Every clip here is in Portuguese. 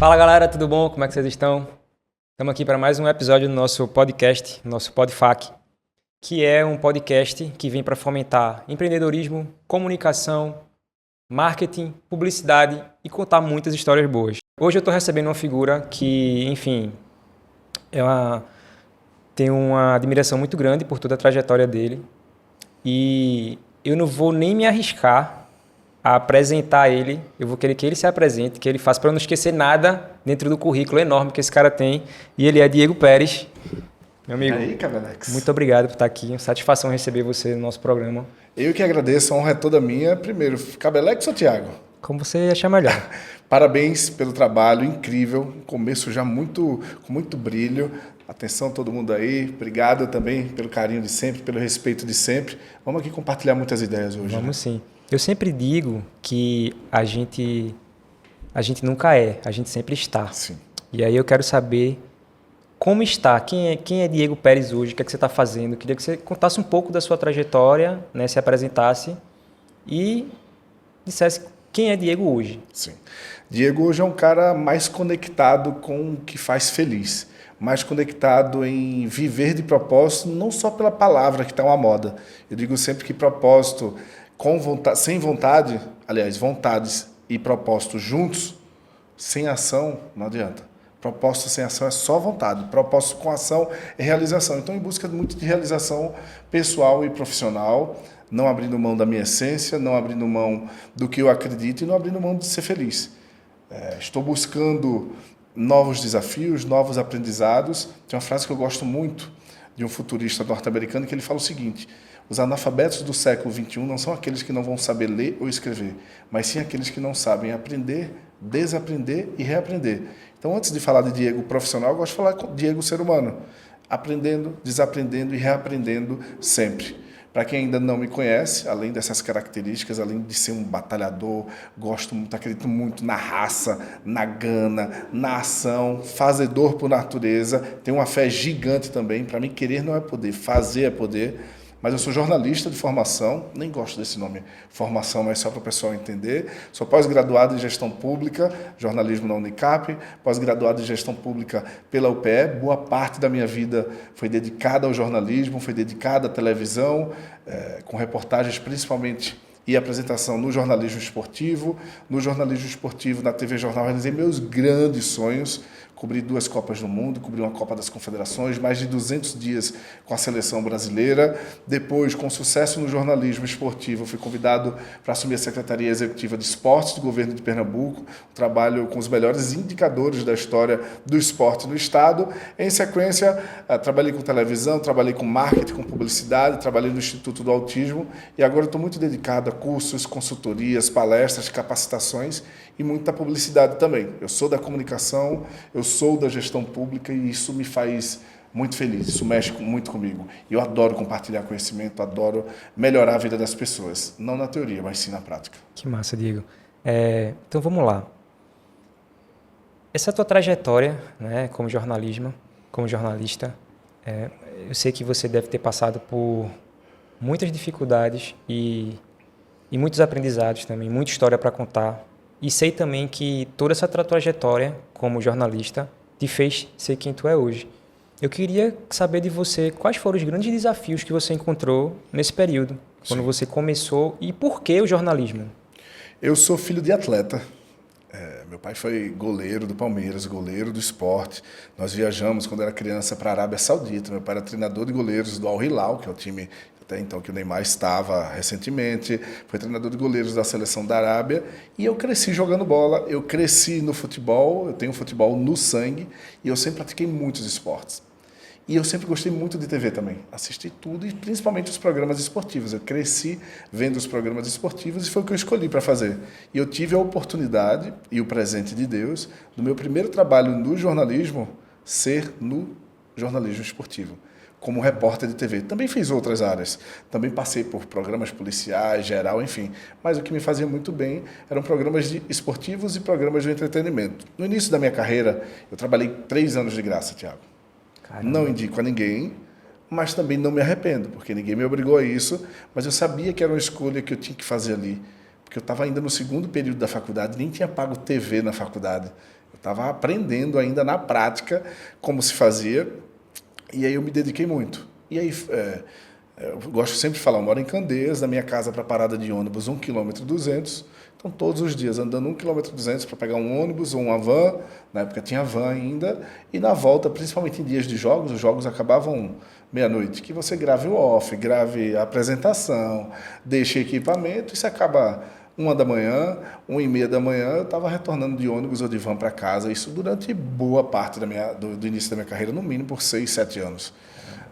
Fala galera, tudo bom? Como é que vocês estão? Estamos aqui para mais um episódio do nosso podcast, nosso Podfac, que é um podcast que vem para fomentar empreendedorismo, comunicação, marketing, publicidade e contar muitas histórias boas. Hoje eu estou recebendo uma figura que, enfim, tenho uma admiração muito grande por toda a trajetória dele e eu não vou nem me arriscar a apresentar ele. Eu vou querer que ele se apresente, que ele faça, para eu não esquecer nada dentro do currículo enorme que esse cara tem. E ele é Diego Pérez. Meu amigo, e aí, Cabelex? muito obrigado por estar aqui. Satisfação receber você no nosso programa. Eu que agradeço, a honra é toda minha. Primeiro, Cabelex ou Thiago? Como você achar melhor. Parabéns pelo trabalho incrível, começo já com muito brilho. Atenção todo mundo aí, obrigado também pelo carinho de sempre, pelo respeito de sempre. Vamos aqui compartilhar muitas ideias hoje. Vamos sim. Eu sempre digo que a gente nunca é, a gente sempre está. Sim. E aí eu quero saber como está, quem é Diego Pérez hoje, o que é que você está fazendo. Eu queria que você contasse um pouco da sua trajetória, né, se apresentasse e dissesse quem é Diego hoje. Sim. Diego hoje é um cara mais conectado com o que faz feliz, mais conectado em viver de propósito, não só pela palavra que está uma moda. Eu digo sempre que propósito com vontade, sem vontade, aliás, vontades e propósito juntos, sem ação, não adianta. Propósito sem ação é só vontade. Propósito com ação é realização. Então, em busca muito de realização pessoal e profissional, não abrindo mão da minha essência, não abrindo mão do que eu acredito e não abrindo mão de ser feliz. Estou buscando novos desafios, novos aprendizados. Tem uma frase que eu gosto muito de um futurista norte-americano que ele fala o seguinte: os analfabetos do século XXI não são aqueles que não vão saber ler ou escrever, mas sim aqueles que não sabem aprender, desaprender e reaprender. Então, antes de falar de Diego profissional, eu gosto de falar de Diego ser humano, aprendendo, desaprendendo e reaprendendo sempre. Para quem ainda não me conhece, além dessas características, além de ser um batalhador, acredito muito na raça, na gana, na ação, fazedor por natureza, tenho uma fé gigante também. Para mim, querer não é poder, fazer é poder. Mas eu sou jornalista de formação, nem gosto desse nome, formação, mas só para o pessoal entender. Sou pós-graduado em gestão pública, jornalismo na Unicap, pós-graduado em gestão pública pela UPE. Boa parte da minha vida foi dedicada ao jornalismo, foi dedicada à televisão, com reportagens principalmente e apresentação no jornalismo esportivo. No jornalismo esportivo, na TV Jornal, realizei meus grandes sonhos. Cobri 2 Copas do Mundo, cobri uma Copa das Confederações, mais de 200 dias com a seleção brasileira. Depois, com sucesso no jornalismo esportivo, fui convidado para assumir a Secretaria Executiva de Esportes do governo de Pernambuco, um trabalho com os melhores indicadores da história do esporte no estado. Em sequência, trabalhei com televisão, trabalhei com marketing, com publicidade, trabalhei no Instituto do Autismo e agora estou muito dedicado a cursos, consultorias, palestras, capacitações e muita publicidade também. Eu sou da comunicação, eu sou da gestão pública e isso me faz muito feliz, isso mexe muito comigo. Eu adoro compartilhar conhecimento, adoro melhorar a vida das pessoas, não na teoria, mas sim na prática. Que massa, Diego. Então vamos lá. Essa tua trajetória, né, como jornalista, eu sei que você deve ter passado por muitas dificuldades e muitos aprendizados também, muita história para contar. E sei também que toda essa trajetória como jornalista te fez ser quem tu é hoje. Eu queria saber de você quais foram os grandes desafios que você encontrou nesse período, quando você começou, e por que o jornalismo? Eu sou filho de atleta. Meu pai foi goleiro do Palmeiras, goleiro do Sport. Nós viajamos, quando era criança, para a Arábia Saudita. Meu pai era treinador de goleiros do Al Hilal, que é o time até então que o Neymar estava recentemente, foi treinador de goleiros da seleção da Arábia, e eu cresci jogando bola, eu cresci no futebol, eu tenho futebol no sangue, e eu sempre pratiquei muitos esportes. E eu sempre gostei muito de TV também, assisti tudo, e principalmente os programas esportivos. Eu cresci vendo os programas esportivos e foi o que eu escolhi para fazer. E eu tive a oportunidade e o presente de Deus, do meu primeiro trabalho no jornalismo, ser no jornalismo esportivo, como repórter de TV. Também fiz outras áreas, também passei por programas policiais, geral, enfim. Mas o que me fazia muito bem eram programas esportivos e programas de entretenimento. No início da minha carreira, eu trabalhei 3 anos de graça, Thiago. Caramba. Não indico a ninguém, mas também não me arrependo, porque ninguém me obrigou a isso, mas eu sabia que era uma escolha que eu tinha que fazer ali, porque eu estava ainda no segundo período da faculdade, nem tinha pago TV na faculdade. Eu estava aprendendo ainda na prática como se fazia, e aí eu me dediquei muito. E aí, eu gosto sempre de falar, eu moro em Candeias, da minha casa para a parada de ônibus 1,2 km. Então, todos os dias, andando 1,2 km para pegar um ônibus ou uma van, na época tinha van ainda, e na volta, principalmente em dias de jogos, os jogos acabavam meia-noite, que você grave o off, grave a apresentação, deixe equipamento, e você acaba 1 da manhã, 1h30 da manhã, eu estava retornando de ônibus ou de van para casa, isso durante boa parte do início da minha carreira, no mínimo por 6, 7 anos,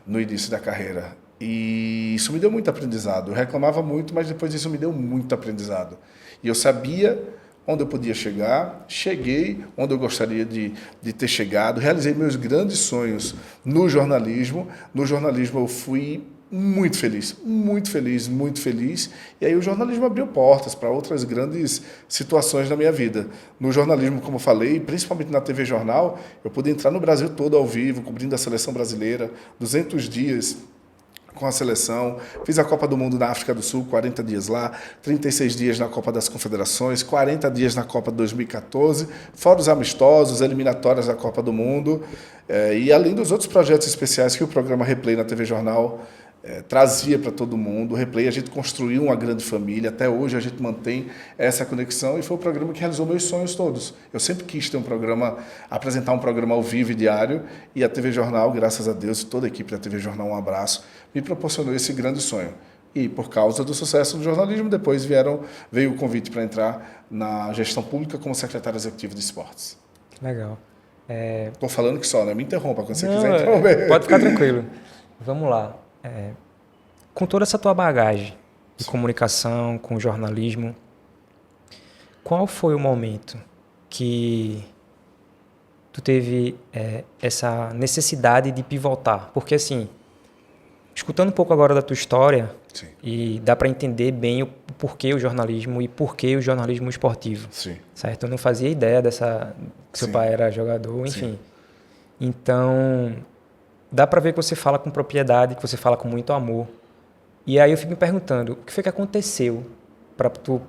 no início da carreira. E isso me deu muito aprendizado. Eu reclamava muito, mas depois disso me deu muito aprendizado. E eu sabia onde eu podia chegar, cheguei onde eu gostaria de ter chegado, realizei meus grandes sonhos no jornalismo. No jornalismo eu fui muito feliz, muito feliz, muito feliz. E aí o jornalismo abriu portas para outras grandes situações da minha vida. No jornalismo, como eu falei, principalmente na TV Jornal, eu pude entrar no Brasil todo ao vivo, cobrindo a seleção brasileira, 200 dias com a seleção, fiz a Copa do Mundo na África do Sul, 40 dias lá, 36 dias na Copa das Confederações, 40 dias na Copa de 2014, fora os amistosos, eliminatórias da Copa do Mundo, e além dos outros projetos especiais que o programa Replay na TV Jornal trazia para todo mundo. O Replay, a gente construiu uma grande família, até hoje a gente mantém essa conexão, e foi o programa que realizou meus sonhos todos. Eu sempre quis ter apresentar um programa ao vivo e diário, e a TV Jornal, graças a Deus, e toda a equipe da TV Jornal, um abraço, me proporcionou esse grande sonho. E por causa do sucesso do jornalismo, depois veio o convite para entrar na gestão pública como secretário executivo de esportes. Legal. Estou falando que só, né? Me interrompa quando você Não, quiser interromper. Pode ficar tranquilo. Vamos lá. Com toda essa tua bagagem de comunicação, com jornalismo, qual foi o momento que tu teve essa necessidade de pivotar? Porque, assim, escutando um pouco agora da tua história, Sim. E dá para entender bem o porquê o jornalismo e porquê o jornalismo esportivo. Sim. Certo? Eu não fazia ideia que seu Sim. pai era jogador, enfim. Sim. Então, dá para ver que você fala com propriedade, que você fala com muito amor. E aí eu fico me perguntando, o que foi que aconteceu para tu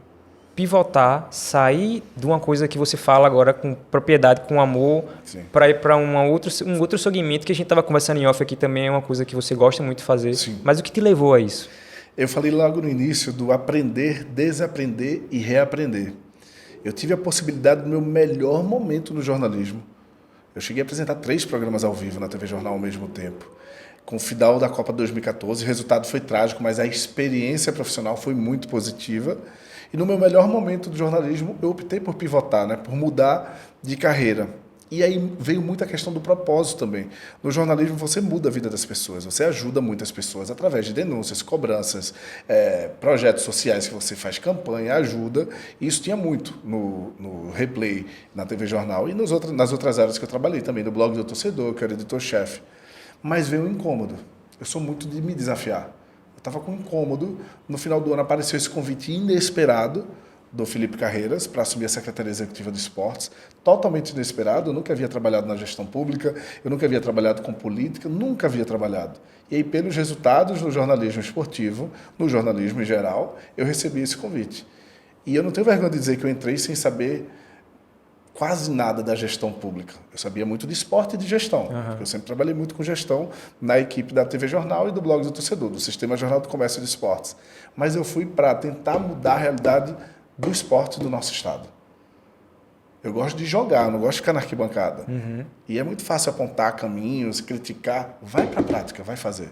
pivotar, sair de uma coisa que você fala agora com propriedade, com amor, para ir para um outro segmento que a gente estava conversando em off aqui também, é uma coisa que você gosta muito de fazer. Sim. Mas o que te levou a isso? Eu falei logo no início do aprender, desaprender e reaprender. Eu tive a possibilidade do meu melhor momento no jornalismo. Eu cheguei a apresentar 3 programas ao vivo na TV Jornal ao mesmo tempo. Com o final da Copa 2014, o resultado foi trágico, mas a experiência profissional foi muito positiva. E no meu melhor momento do jornalismo, eu optei por pivotar, né, por mudar de carreira. E aí veio muito a questão do propósito também. No jornalismo, você muda a vida das pessoas, você ajuda muitas pessoas através de denúncias, cobranças, projetos sociais que você faz campanha, ajuda. E isso tinha muito no Replay, na TV Jornal e nas outras áreas que eu trabalhei também, no blog do torcedor, que eu era editor-chefe. Mas veio um incômodo. Eu sou muito de me desafiar. Eu estava com um incômodo. No final do ano apareceu esse convite inesperado do Felipe Carreiras para assumir a Secretaria Executiva de Esportes. Totalmente inesperado. Eu nunca havia trabalhado na gestão pública, eu nunca havia trabalhado com política, nunca havia trabalhado. E aí, pelos resultados do jornalismo esportivo, no jornalismo em geral, eu recebi esse convite. E eu não tenho vergonha de dizer que eu entrei sem saber quase nada da gestão pública. Eu sabia muito de esporte e de gestão, porque eu sempre trabalhei muito com gestão na equipe da TV Jornal e do Blog do Torcedor, do Sistema Jornal do Comércio e de Esportes. Mas eu fui para tentar mudar a realidade do esporte do nosso estado. Eu gosto de jogar, não gosto de ficar na arquibancada. E é muito fácil apontar caminhos, criticar. Vai para a prática, vai fazer.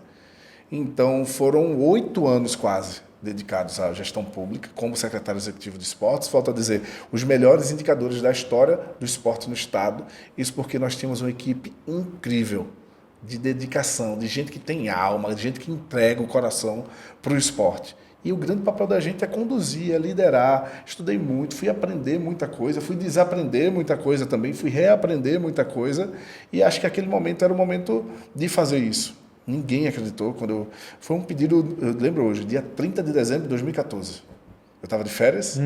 Então, foram 8 anos quase dedicados à gestão pública, como secretário executivo de esportes. Volto a dizer, os melhores indicadores da história do esporte no estado. Isso porque nós tínhamos uma equipe incrível de dedicação, de gente que tem alma, de gente que entrega o coração para o esporte. E o grande papel da gente é conduzir, é liderar. Estudei muito, fui aprender muita coisa, fui desaprender muita coisa também, fui reaprender muita coisa. E acho que aquele momento era o momento de fazer isso. Ninguém acreditou. Foi um pedido, eu lembro hoje, dia 30 de dezembro de 2014. Eu estava de férias.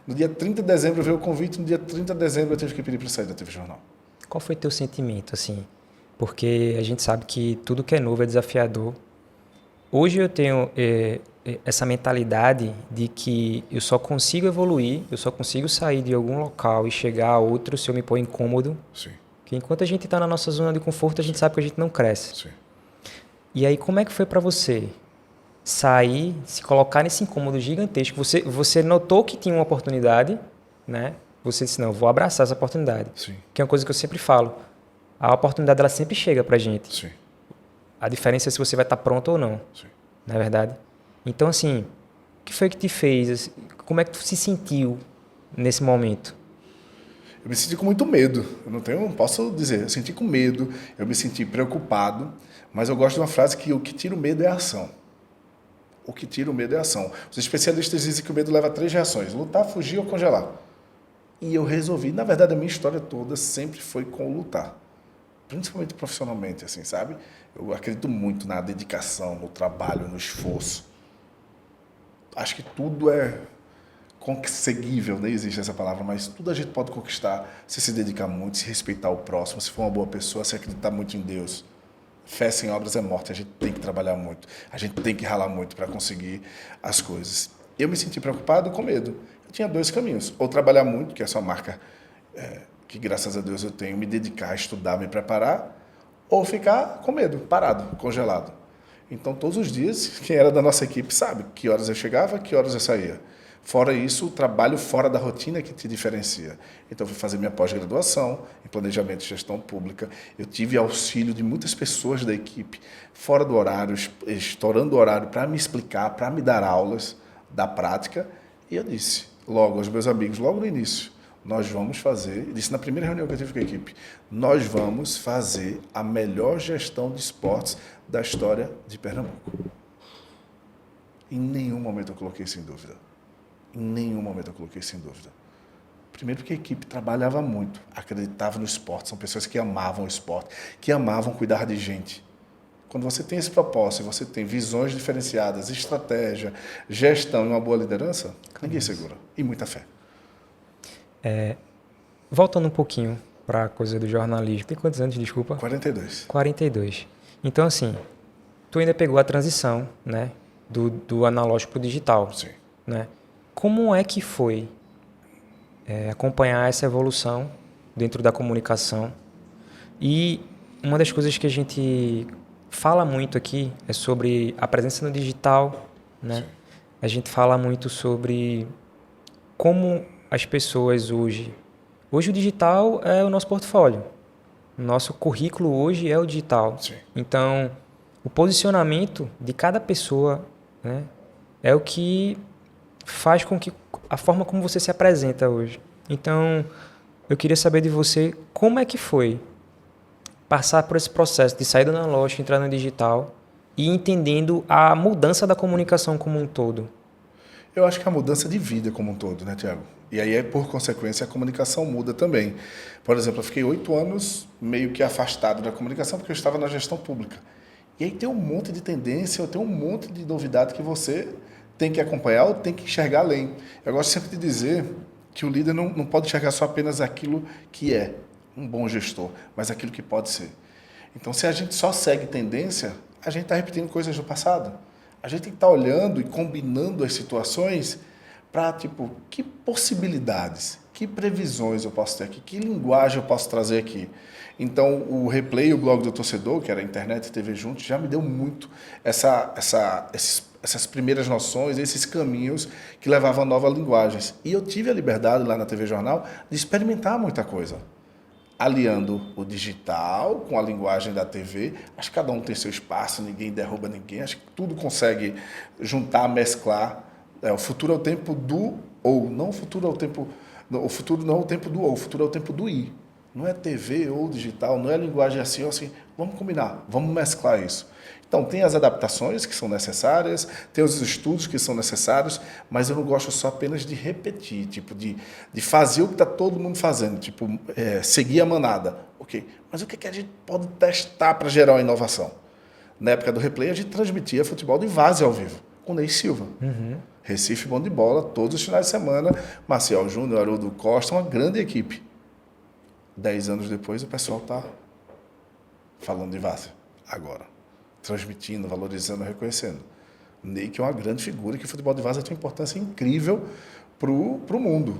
No dia 30 de dezembro veio o convite, no dia 30 de dezembro eu tive que pedir para sair da TV Jornal. Qual foi teu sentimento, assim? Porque a gente sabe que tudo que é novo é desafiador. hoje eu tenho essa mentalidade de que eu só consigo evoluir, eu só consigo sair de algum local e chegar a outro se eu me pôr incômodo. Sim. Que enquanto a gente está na nossa zona de conforto, a gente sabe que a gente não cresce. Sim. E aí, como é que foi para você sair, se colocar nesse incômodo gigantesco? Você notou que tinha uma oportunidade, né? Você disse, não, eu vou abraçar essa oportunidade. Sim. Que é uma coisa que eu sempre falo. A oportunidade, ela sempre chega pra gente. Sim. A diferença é se você vai estar pronto ou não. Sim. Não é verdade? Então, assim, o que foi que te fez? Como é que tu se sentiu nesse momento? Eu me senti com muito medo. Eu não posso dizer. Eu senti com medo, eu me senti preocupado, mas eu gosto de uma frase que o que tira o medo é a ação. O que tira o medo é a ação. Os especialistas dizem que o medo leva a 3 reações: lutar, fugir ou congelar. E eu resolvi. Na verdade, a minha história toda sempre foi com lutar. Principalmente profissionalmente, assim, sabe? Eu acredito muito na dedicação, no trabalho, no esforço. Acho que tudo é conseguível, nem existe essa palavra, mas tudo a gente pode conquistar se dedicar muito, se respeitar o próximo, se for uma boa pessoa, se acreditar muito em Deus. Fé sem obras é morte, a gente tem que trabalhar muito, a gente tem que ralar muito para conseguir as coisas. Eu me senti preocupado com medo. Eu tinha 2 caminhos: ou trabalhar muito, que é a sua marca, que graças a Deus eu tenho, me dedicar a estudar, me preparar, ou ficar com medo, parado, congelado. Então, todos os dias, quem era da nossa equipe sabe que horas eu chegava, que horas eu saía. Fora isso, o trabalho fora da rotina que te diferencia. Então, eu fui fazer minha pós-graduação em Planejamento e Gestão Pública. Eu tive auxílio de muitas pessoas da equipe, fora do horário, estourando o horário para me explicar, para me dar aulas da prática. E eu disse logo aos meus amigos, logo no início, nós vamos fazer, disse na primeira reunião que eu tive com a equipe, nós vamos fazer a melhor gestão de esportes da história de Pernambuco. Em nenhum momento eu coloquei isso em dúvida. Em nenhum momento eu coloquei isso em dúvida. Primeiro porque a equipe trabalhava muito, acreditava no esporte, são pessoas que amavam o esporte, que amavam cuidar de gente. Quando você tem esse propósito, você tem visões diferenciadas, estratégia, gestão e uma boa liderança, ninguém segura. E muita fé. Voltando um pouquinho para a coisa do jornalismo. Tem quantos anos, desculpa? 42. 42. Então, assim, tu ainda pegou a transição, né? Do analógico para o digital. Sim. Né? Como é que foi acompanhar essa evolução dentro da comunicação? E uma das coisas que a gente fala muito aqui é sobre a presença no digital, né? Sim. A gente fala muito sobre como as pessoas hoje... Hoje o digital é o nosso portfólio. Nosso currículo hoje é o digital. Sim. Então, o posicionamento de cada pessoa, né, é o que faz com que a forma como você se apresenta hoje. Então, eu queria saber de você como é que foi passar por esse processo de sair do analógico, entrar no digital e entendendo a mudança da comunicação como um todo. Eu acho que a mudança de vida como um todo, né, Tiago? E aí, por consequência, a comunicação muda também. Por exemplo, eu fiquei 8 anos meio que afastado da comunicação porque eu estava na gestão pública. E aí tem um monte de tendência, tem um monte de novidade que você tem que acompanhar ou tem que enxergar além. Eu gosto sempre de dizer que o líder não pode enxergar só apenas aquilo que é um bom gestor, mas aquilo que pode ser. Então, se a gente só segue tendência, a gente está repetindo coisas do passado. A gente tem que estar olhando e combinando as situações para, tipo, que possibilidades, que previsões eu posso ter aqui, que linguagem eu posso trazer aqui. Então, o Replay, o blog do torcedor, que era internet e TV juntos, já me deu muito essas primeiras noções, esses caminhos que levavam a novas linguagens. E eu tive a liberdade lá na TV Jornal de experimentar muita coisa, aliando o digital com a linguagem da TV. Acho que cada um tem seu espaço, ninguém derruba ninguém, acho que tudo consegue juntar, mesclar. O futuro é o tempo do ou, não o futuro é o tempo... O futuro não é o tempo do ou, o futuro é o tempo do e. Não é TV ou digital, não é linguagem assim ou assim. Vamos combinar, vamos mesclar isso. Então, tem as adaptações que são necessárias, tem os estudos que são necessários, mas eu não gosto só apenas de repetir, tipo, de fazer o que está todo mundo fazendo, tipo, seguir a manada. Ok, mas o que a gente pode testar para gerar uma inovação? Na época do Replay, a gente transmitia futebol de várzea ao vivo, com Ney Silva. Uhum. Recife, bom de bola, todos os finais de semana, Marcial Júnior, Haroldo Costa, uma grande equipe. 10 anos depois, o pessoal está falando de várzea agora. transmitindo, valorizando, reconhecendo. Ney, que é uma grande figura, que o futebol de várzea tem uma importância incrível para o mundo.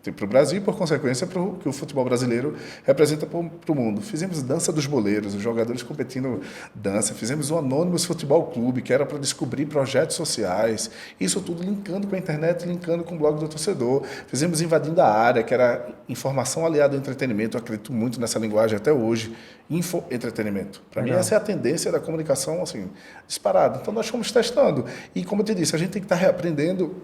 Para o Brasil e, por consequência, para o que o futebol brasileiro representa para o mundo. Fizemos dança dos boleiros, os jogadores competindo dança. Fizemos o Anônimos Futebol Clube, que era para descobrir projetos sociais. Isso tudo linkando com a internet, linkando com o blog do torcedor. Fizemos Invadindo a Área, que era informação aliada ao entretenimento. Eu acredito muito nessa linguagem até hoje. Infoentretenimento. Para mim, essa é a tendência da comunicação, assim, disparada. Então, nós fomos testando. E, como eu te disse, a gente tem que estar reaprendendo,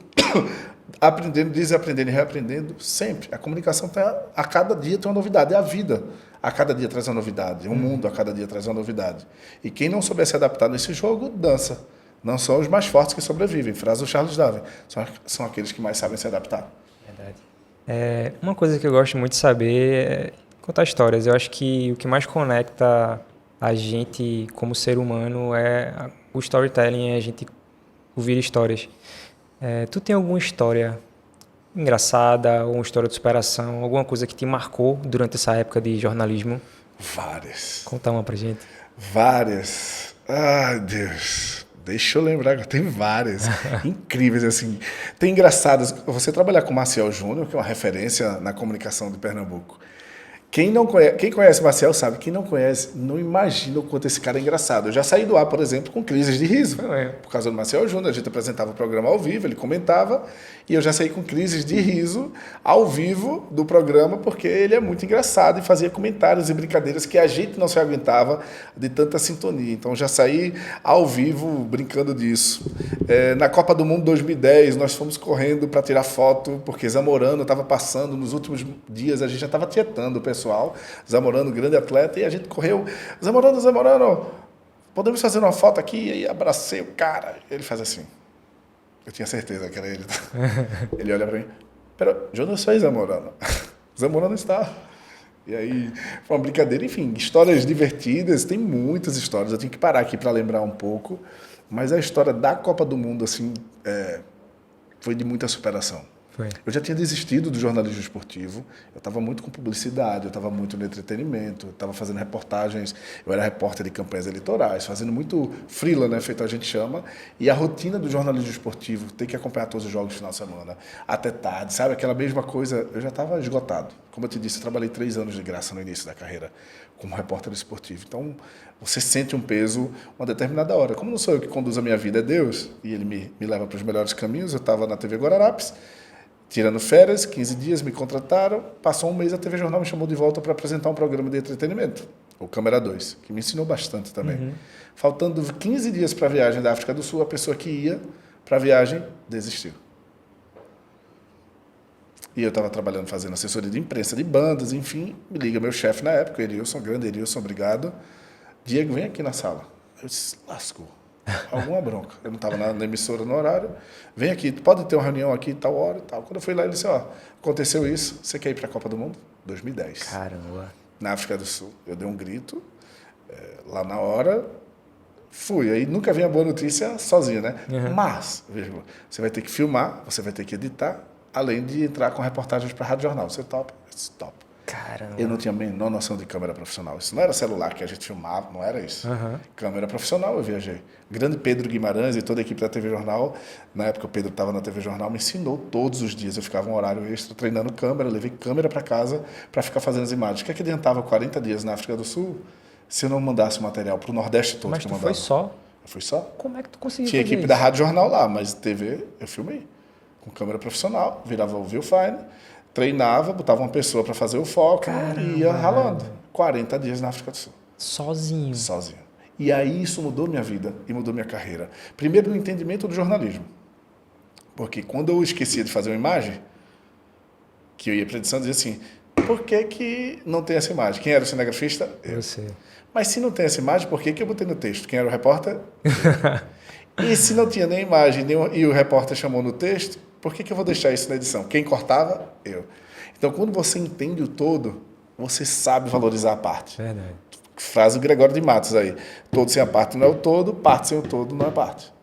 aprendendo, desaprendendo e reaprendendo sempre. A comunicação a cada dia tem uma novidade. É a vida. A cada dia traz uma novidade. O mundo a cada dia traz uma novidade. E quem não souber se adaptar nesse jogo, dança. Não são os mais fortes que sobrevivem. Frase do Charles Darwin. São aqueles que mais sabem se adaptar. Verdade. Uma coisa que eu gosto muito de saber é contar histórias. Eu acho que o que mais conecta a gente como ser humano é o storytelling, é a gente ouvir histórias. Tu tem alguma história engraçada, ou uma história de superação, alguma coisa que te marcou durante essa época de jornalismo? Várias. Conta uma pra gente. Várias. Ai, Deus. Deixa eu lembrar, tem várias. Incríveis, assim. Tem engraçadas. Você trabalhar com o Maciel Júnior, que é uma referência na comunicação de Pernambuco. Quem conhece o Maciel sabe, quem não conhece, não imagina o quanto esse cara é engraçado. Eu já saí do ar, por exemplo, com crises de riso. Por causa do Maciel Júnior, a gente apresentava o programa ao vivo, ele comentava, e eu já saí com crises de riso ao vivo do programa, porque ele é muito engraçado e fazia comentários e brincadeiras que a gente não se aguentava de tanta sintonia. Então, já saí ao vivo brincando disso. Na Copa do Mundo 2010, nós fomos correndo para tirar foto, porque Zamorano estava passando, nos últimos dias a gente já estava tietando o pessoal, Zamorano, grande atleta, e a gente correu, Zamorano, podemos fazer uma foto aqui? E aí abracei o cara, ele faz assim, eu tinha certeza que era ele, ele olha para mim, pero eu não sou Zamorano, Zamorano está, e aí foi uma brincadeira, enfim, histórias divertidas, tem muitas histórias, eu tenho que parar aqui para lembrar um pouco, mas a história da Copa do Mundo, assim, foi de muita superação. Eu já tinha desistido do jornalismo esportivo, eu estava muito com publicidade, eu estava muito no entretenimento, eu estava fazendo reportagens, eu era repórter de campanhas eleitorais, fazendo muito freela, né, feito a gente chama, e a rotina do jornalismo esportivo, ter que acompanhar todos os jogos no final de semana, até tarde, sabe, aquela mesma coisa, eu já estava esgotado. Como eu te disse, eu trabalhei 3 anos de graça no início da carreira como repórter esportivo, então você sente um peso uma determinada hora. Como não sou eu que conduzo a minha vida, é Deus, e Ele me leva para os melhores caminhos, eu estava na TV Guararapes, tirando férias, 15 dias, me contrataram, passou um mês, a TV Jornal me chamou de volta para apresentar um programa de entretenimento, o Câmera 2, que me ensinou bastante também. Faltando 15 dias para a viagem da África do Sul, a pessoa que ia para a viagem desistiu. E eu estava trabalhando, fazendo assessoria de imprensa, de bandas, enfim, me liga meu chefe na época, Erilson, grande Erilson, obrigado. Diego, vem aqui na sala. Eu disse, lascou. Alguma bronca. Eu não estava na emissora no horário. Vem aqui, pode ter uma reunião aqui, tal hora e tal. Quando eu fui lá, ele disse, aconteceu isso, você quer ir para a Copa do Mundo? 2010. Caramba. Na África do Sul. Eu dei um grito, lá na hora, fui. Aí nunca vem a boa notícia sozinho, né? Mas, veja, você vai ter que filmar, você vai ter que editar, além de entrar com reportagens para a Rádio Jornal. Você topa? Eu disse, top. Caramba. Eu não tinha a menor noção de câmera profissional. Isso não era celular que a gente filmava, não era isso. Câmera profissional, eu viajei. Grande Pedro Guimarães e toda a equipe da TV Jornal, na época o Pedro estava na TV Jornal, me ensinou todos os dias. Eu ficava um horário extra treinando câmera, levei câmera para casa para ficar fazendo as imagens. O que é que adiantava 40 dias na África do Sul se eu não mandasse material para o Nordeste todo? Mas que eu tu mandava? foi só? Eu fui só. Como é que tu conseguiu Tinha fazer equipe isso? da Rádio Jornal lá, mas TV eu filmei. Com câmera profissional, virava o viewfinder, treinava, botava uma pessoa para fazer o foco e ia ralando. 40 dias na África do Sul. Sozinho? Sozinho. E aí isso mudou minha vida e mudou minha carreira. Primeiro no entendimento do jornalismo. Porque quando eu esquecia de fazer uma imagem, que eu ia para a edição, dizia assim, por que não tem essa imagem? Quem era o cinegrafista? Eu. Você. Mas se não tem essa imagem, por que eu botei no texto? Quem era o repórter? E se não tinha nem imagem e o repórter chamou no texto, por que eu vou deixar isso na edição? Quem cortava? Eu. Então, quando você entende o todo, você sabe valorizar a parte. Verdade. Frase do Gregório de Matos aí. Todo sem a parte não é o todo, parte sem o todo não é parte.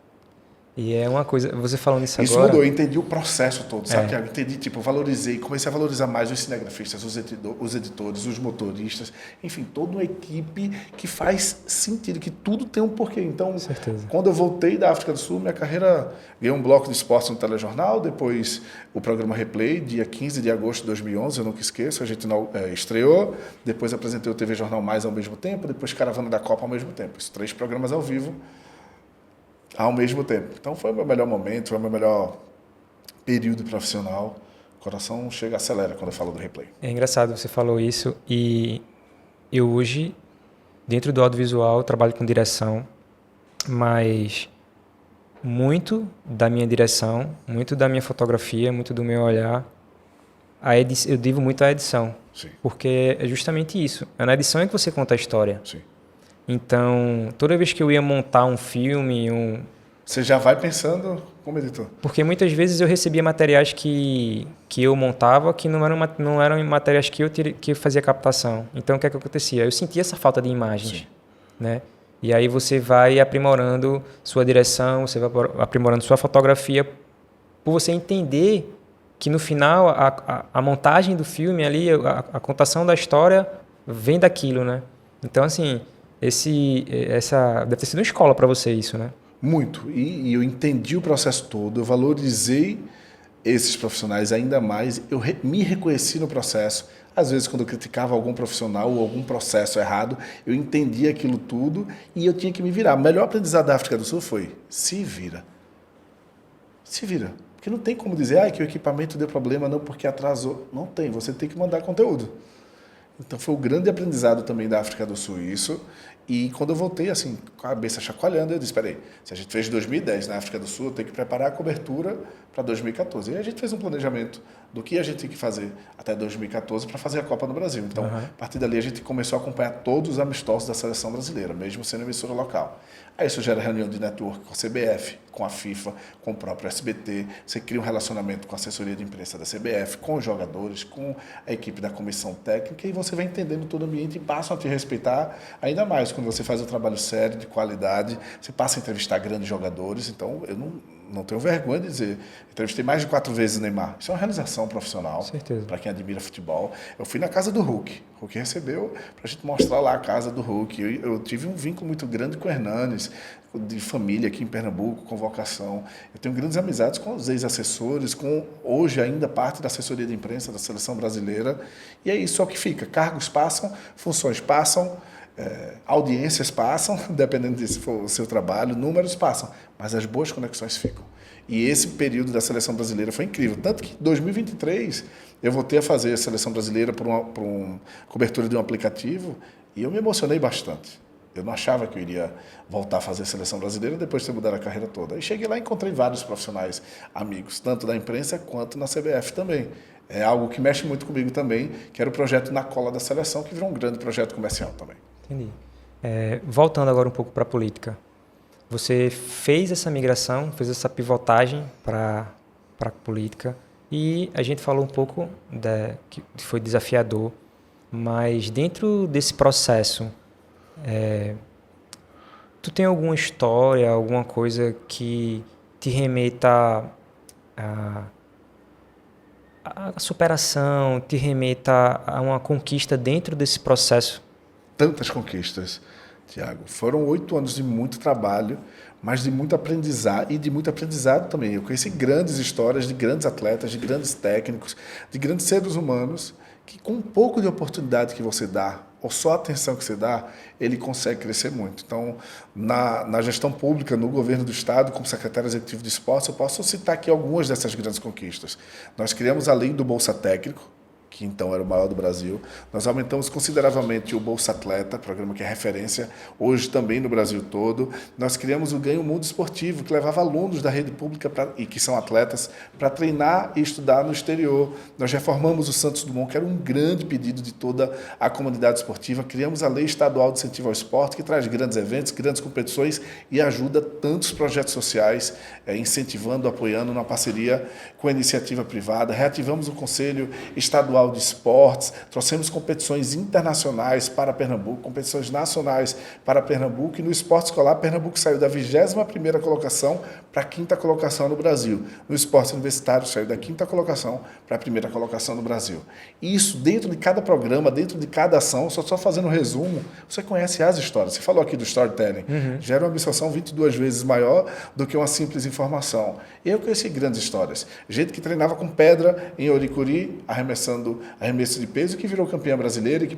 E é uma coisa, você falando isso Isso agora... mudou, eu entendi o processo todo, sabe? É. Eu entendi, tipo, valorizei, comecei a valorizar mais os cinegrafistas, os editores, os motoristas, enfim, toda uma equipe que faz sentido, que tudo tem um porquê. Então, Certeza. quando eu voltei da África do Sul, minha carreira ganhou um bloco de esportes no telejornal, depois o programa Replay, dia 15 de agosto de 2011, eu nunca esqueço, a gente estreou, depois apresentei o TV Jornal Mais ao mesmo tempo, depois Caravana da Copa ao mesmo tempo. Isso, 3 programas ao vivo, ao mesmo tempo. Então foi o meu melhor momento, foi o meu melhor período profissional. O coração chega, acelera quando eu falo do Replay. É engraçado, você falou isso, e eu hoje, dentro do audiovisual, trabalho com direção, mas muito da minha direção, muito da minha fotografia, muito do meu olhar, eu devo muito à edição. Sim. Porque é justamente isso. É na edição que você conta a história. Sim. Então, toda vez que eu ia montar um filme, Você já vai pensando como editor. porque muitas vezes eu recebia materiais que eu montava que não eram materiais que eu fazia captação. Então, o que é que acontecia? Eu sentia essa falta de imagens, Sim. né? E aí você vai aprimorando sua direção, você vai aprimorando sua fotografia, por você entender que no final a montagem do filme ali, a contação da história vem daquilo, né? Então, assim, essa deve ter sido uma escola para você isso, né? Muito. E eu entendi o processo todo, eu valorizei esses profissionais ainda mais, eu me reconheci no processo. Às vezes, quando eu criticava algum profissional ou algum processo errado, eu entendia aquilo tudo e eu tinha que me virar. O melhor aprendizado da África do Sul foi: se vira. Se vira. Porque não tem como dizer que o equipamento deu problema, não porque atrasou. Não tem, você tem que mandar conteúdo. Então foi o grande aprendizado também da África do Sul isso. E quando eu voltei, assim, com a cabeça chacoalhando, eu disse: peraí, se a gente fez 2010 na África do Sul, eu tenho que preparar a cobertura para 2014. E a gente fez um planejamento do que a gente tinha que fazer até 2014 para fazer a Copa no Brasil. Então, a partir dali, a gente começou a acompanhar todos os amistosos da seleção brasileira, mesmo sendo emissora local. Aí isso gera reunião de network com a CBF, com a FIFA, com o próprio SBT. Você cria um relacionamento com a assessoria de imprensa da CBF, com os jogadores, com a equipe da comissão técnica, e você vai entendendo todo o ambiente e passam a te respeitar ainda mais quando você faz um trabalho sério, de qualidade. Você passa a entrevistar grandes jogadores. Então, eu não tenho vergonha de dizer, entrevistei mais de 4 vezes o Neymar. Isso é uma realização profissional para quem admira futebol. Eu fui na casa do Hulk. O Hulk recebeu para a gente mostrar lá a casa do Hulk. Eu tive um vínculo muito grande com o Hernanes, de família aqui em Pernambuco, com vocação. Eu tenho grandes amizades com os ex-assessores, com hoje ainda parte da assessoria de imprensa da seleção brasileira. E é isso, é o que fica. Cargos passam, funções passam, audiências passam, dependendo de se for o seu trabalho, números passam, mas as boas conexões ficam. E esse período da seleção brasileira foi incrível. Tanto que em 2023 eu voltei a fazer a seleção brasileira por uma cobertura de um aplicativo e eu me emocionei bastante. Eu não achava que eu iria voltar a fazer a seleção brasileira depois de ter mudado a carreira toda. Aí cheguei lá e encontrei vários profissionais amigos, tanto da imprensa quanto na CBF também. É algo que mexe muito comigo também, que era o projeto Na Cola da Seleção, que virou um grande projeto comercial também. Entendi. Voltando agora um pouco para a política. Você fez essa migração, fez essa pivotagem para a política e a gente falou um pouco que foi desafiador, mas dentro desse processo, tu tem alguma história, alguma coisa que te remeta a superação, te remeta a uma conquista dentro desse processo? Tantas conquistas, Tiago. Foram 8 anos de muito trabalho, mas de muito aprendizado e de muito aprendizado também. Eu conheci grandes histórias de grandes atletas, de grandes técnicos, de grandes seres humanos que com um pouco de oportunidade que você dá, ou só a atenção que você dá, ele consegue crescer muito. Então, na gestão pública, no governo do Estado, como secretário executivo de esportes, eu posso citar aqui algumas dessas grandes conquistas. Nós criamos a lei do Bolsa Técnico, que então era o maior do Brasil. Nós aumentamos consideravelmente o Bolsa Atleta, programa que é referência hoje também no Brasil todo. Nós criamos o Ganho Mundo Esportivo, que levava alunos da rede pública e que são atletas para treinar e estudar no exterior. Nós reformamos o Santos Dumont, que era um grande pedido de toda a comunidade esportiva. Criamos a Lei Estadual de Incentivo ao Esporte, que traz grandes eventos, grandes competições e ajuda tantos projetos sociais, incentivando, apoiando, numa parceria com a iniciativa privada. Reativamos o Conselho Estadual Mundial de Esportes, trouxemos competições internacionais para Pernambuco, competições nacionais para Pernambuco, e no esporte escolar, Pernambuco saiu da 21ª colocação para a 5ª colocação no Brasil. No esporte universitário, saiu da 5ª colocação para a 1ª colocação no Brasil. Isso, dentro de cada programa, dentro de cada ação, só fazendo um resumo, você conhece as histórias. Você falou aqui do storytelling, gera uma absorção 22 vezes maior do que uma simples informação. Eu conheci grandes histórias. Gente que treinava com pedra em Oricuri, arremesso de peso, que virou campeã brasileira e que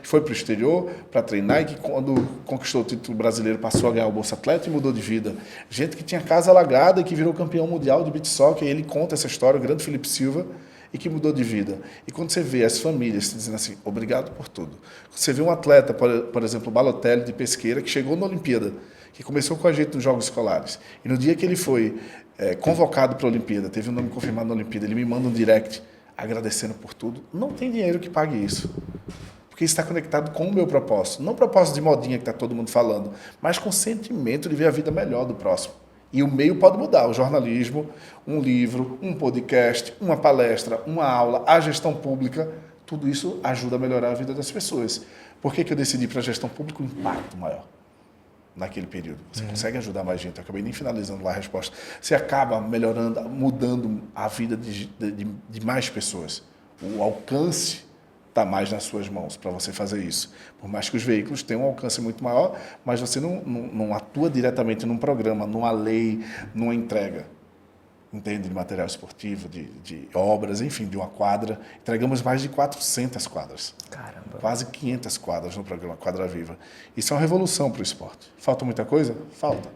foi para o exterior para treinar e que quando conquistou o título brasileiro passou a ganhar o Bolsa Atleta e mudou de vida. Gente que tinha casa alagada e que virou campeão mundial de beach soccer, e ele conta essa história, o grande Felipe Silva, e que mudou de vida. E quando você vê as famílias te dizendo assim, obrigado por tudo. Você vê um atleta, por exemplo, o Balotelli de Pesqueira, que chegou na Olimpíada, que começou com a gente nos Jogos Escolares. E no dia que ele foi convocado para a Olimpíada, teve um nome confirmado na Olimpíada, ele me manda um direct agradecendo por tudo. Não tem dinheiro que pague isso. Porque isso está conectado com o meu propósito. Não o propósito de modinha que está todo mundo falando, mas com o sentimento de ver a vida melhor do próximo. E o meio pode mudar. O jornalismo, um livro, um podcast, uma palestra, uma aula, a gestão pública, tudo isso ajuda a melhorar a vida das pessoas. Por que eu decidi para a gestão pública? Um impacto maior naquele período. Você consegue ajudar mais gente. Eu acabei nem finalizando lá a resposta. Você acaba melhorando, mudando a vida de mais pessoas. O alcance está mais nas suas mãos para você fazer isso. Por mais que os veículos tenham um alcance muito maior, mas você não atua diretamente num programa, numa lei, numa entrega. Entende? De material esportivo, de obras, enfim, de uma quadra. Entregamos mais de 400 quadras. Caramba. Quase 500 quadras no programa Quadra Viva. Isso é uma revolução para o esporte. Falta muita coisa? Falta.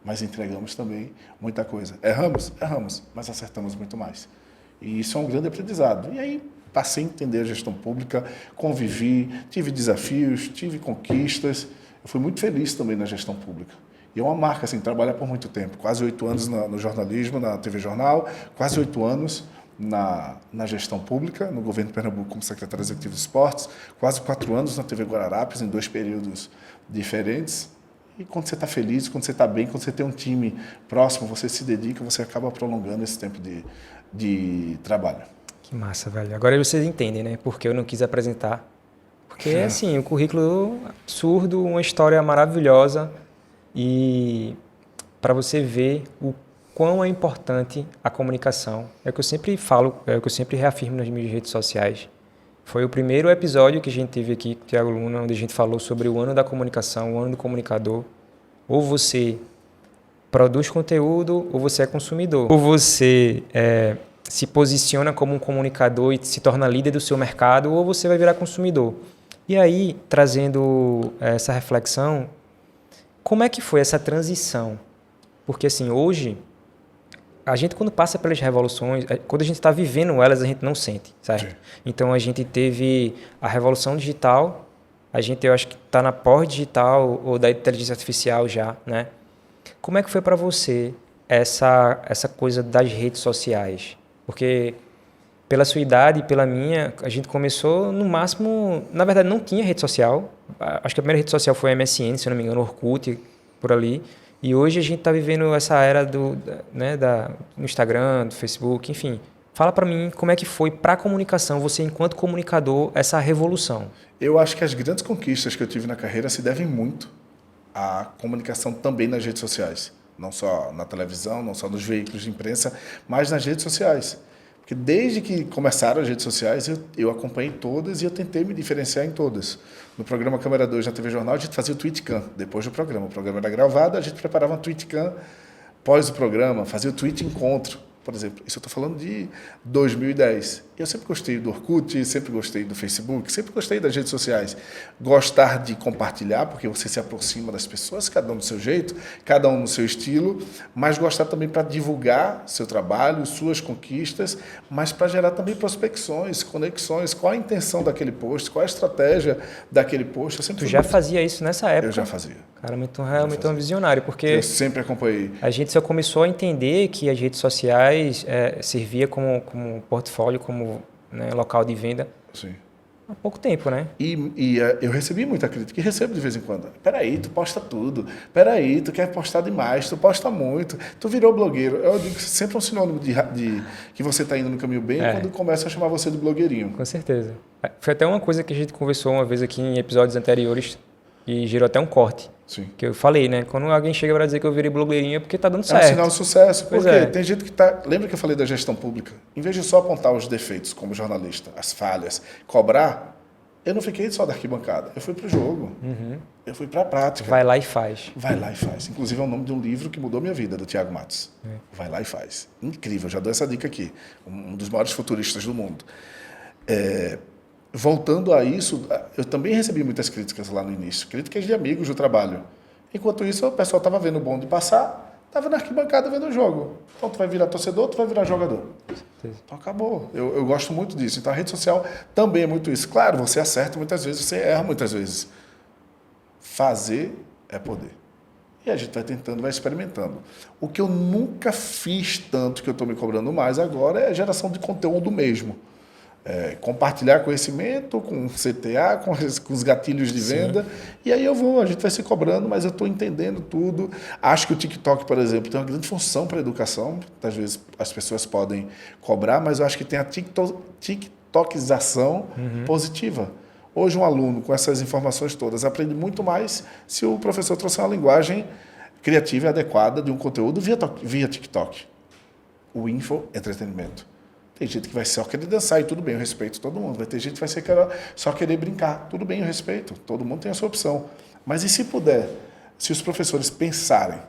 Mas entregamos também muita coisa. Erramos? Erramos, mas acertamos muito mais. E isso é um grande aprendizado. E aí, passei a entender a gestão pública, convivi, tive desafios, tive conquistas. Eu fui muito feliz também na gestão pública. E é uma marca, assim, trabalhar por muito tempo. Quase 8 anos no jornalismo, na TV Jornal, quase 8 anos na gestão pública, no governo de Pernambuco como secretário executivo de esportes, quase 4 anos na TV Guararapes, em 2 períodos diferentes. E quando você está feliz, quando você está bem, quando você tem um time próximo, você se dedica, você acaba prolongando esse tempo de trabalho. Que massa, velho. Agora vocês entendem, né? Porque eu não quis apresentar. Porque, assim, o currículo absurdo, uma história maravilhosa. E para você ver o quão é importante a comunicação. É o que eu sempre falo, é o que eu sempre reafirmo nas minhas redes sociais. Foi o primeiro episódio que a gente teve aqui com o Thiago Luna, onde a gente falou sobre o ano da comunicação, o ano do comunicador. Ou você produz conteúdo, ou você é consumidor. Ou você se posiciona como um comunicador e se torna líder do seu mercado, ou você vai virar consumidor. E aí, trazendo essa reflexão, como é que foi essa transição? Porque, assim, hoje, a gente, quando passa pelas revoluções, quando a gente está vivendo elas, a gente não sente, certo? Sim. Então, a gente teve a revolução digital, eu acho que está na pós-digital ou da inteligência artificial já, né? Como é que foi para você essa coisa das redes sociais? Porque, pela sua idade e pela minha, a gente começou no máximo... Na verdade, não tinha rede social. Acho que a primeira rede social foi a MSN, se eu não me engano, Orkut, por ali. E hoje a gente está vivendo essa era do Instagram, do Facebook, enfim. Fala para mim como é que foi para a comunicação, você enquanto comunicador, essa revolução. Eu acho que as grandes conquistas que eu tive na carreira se devem muito à comunicação também nas redes sociais. Não só na televisão, não só nos veículos de imprensa, mas nas redes sociais. Porque desde que começaram as redes sociais, eu acompanhei todas e eu tentei me diferenciar em todas. No programa Câmera 2 na TV Jornal, a gente fazia o Tweetcam depois do programa. O programa era gravado, a gente preparava um Tweetcam pós o programa, fazia o Tweet Encontro. Por exemplo, isso eu estou falando de 2010. Eu sempre gostei do Orkut, sempre gostei do Facebook, sempre gostei das redes sociais. Gostar de compartilhar, porque você se aproxima das pessoas, cada um do seu jeito, cada um no seu estilo, mas gostar também para divulgar seu trabalho, suas conquistas, mas para gerar também prospecções, conexões, qual a intenção daquele post, qual a estratégia daquele post. Tu já fazia isso nessa época? Eu já fazia. Cara, então realmente é um visionário, porque... Eu sempre acompanhei. A gente só começou a entender que as redes sociais servia como portfólio, como local de venda. Sim. há pouco tempo, né? Eu recebi muita crítica, e recebo de vez em quando. Peraí, tu posta tudo. Peraí, tu quer postar demais, tu posta muito. Tu virou blogueiro. Eu digo que sempre é um sinônimo de que você está indo no caminho bem quando começa a chamar você de blogueirinho. Com certeza. Foi até uma coisa que a gente conversou uma vez aqui em episódios anteriores e gerou até um corte. Sim. Que eu falei, né? Quando alguém chega para dizer que eu virei blogueirinho é porque tá dando É certo. um sinal de sucesso. Pois Porque é. tem gente que tá. Lembra que eu falei da gestão pública? Em vez de só apontar os defeitos como jornalista, as falhas, cobrar, eu não fiquei só da arquibancada. Eu fui pro jogo. Eu fui para a prática. Vai lá e faz. Vai lá e faz. Inclusive é o nome de um livro que mudou minha vida, do Tiago Matos. Vai lá e faz. Incrível, já dou essa dica aqui. Um dos maiores futuristas do mundo. Voltando a isso, eu também recebi muitas críticas lá no início. Críticas de amigos do trabalho. Enquanto isso, o pessoal estava vendo o bonde passar, estava na arquibancada vendo o jogo. Então, tu vai virar torcedor, tu vai virar jogador. Então, acabou. Eu gosto muito disso. Então, a rede social também é muito isso. Claro, você acerta muitas vezes, você erra muitas vezes. Fazer é poder. E a gente vai tentando, vai experimentando. O que eu nunca fiz tanto, que eu estou me cobrando mais agora, é a geração de conteúdo mesmo. Compartilhar conhecimento com CTA, com os gatilhos de venda. Sim. E aí a gente vai se cobrando, mas eu estou entendendo tudo. Acho que o TikTok, por exemplo, tem uma grande função para a educação. Às vezes as pessoas podem cobrar, mas eu acho que tem a TikTokização positiva. Hoje um aluno com essas informações todas aprende muito mais se o professor trouxer uma linguagem criativa e adequada de um conteúdo via TikTok. O infoentretenimento. Tem gente que vai só querer dançar e tudo bem, eu respeito todo mundo. Vai ter gente que vai só querer brincar, tudo bem, eu respeito. Todo mundo tem a sua opção. Mas e se puder, se os professores pensarem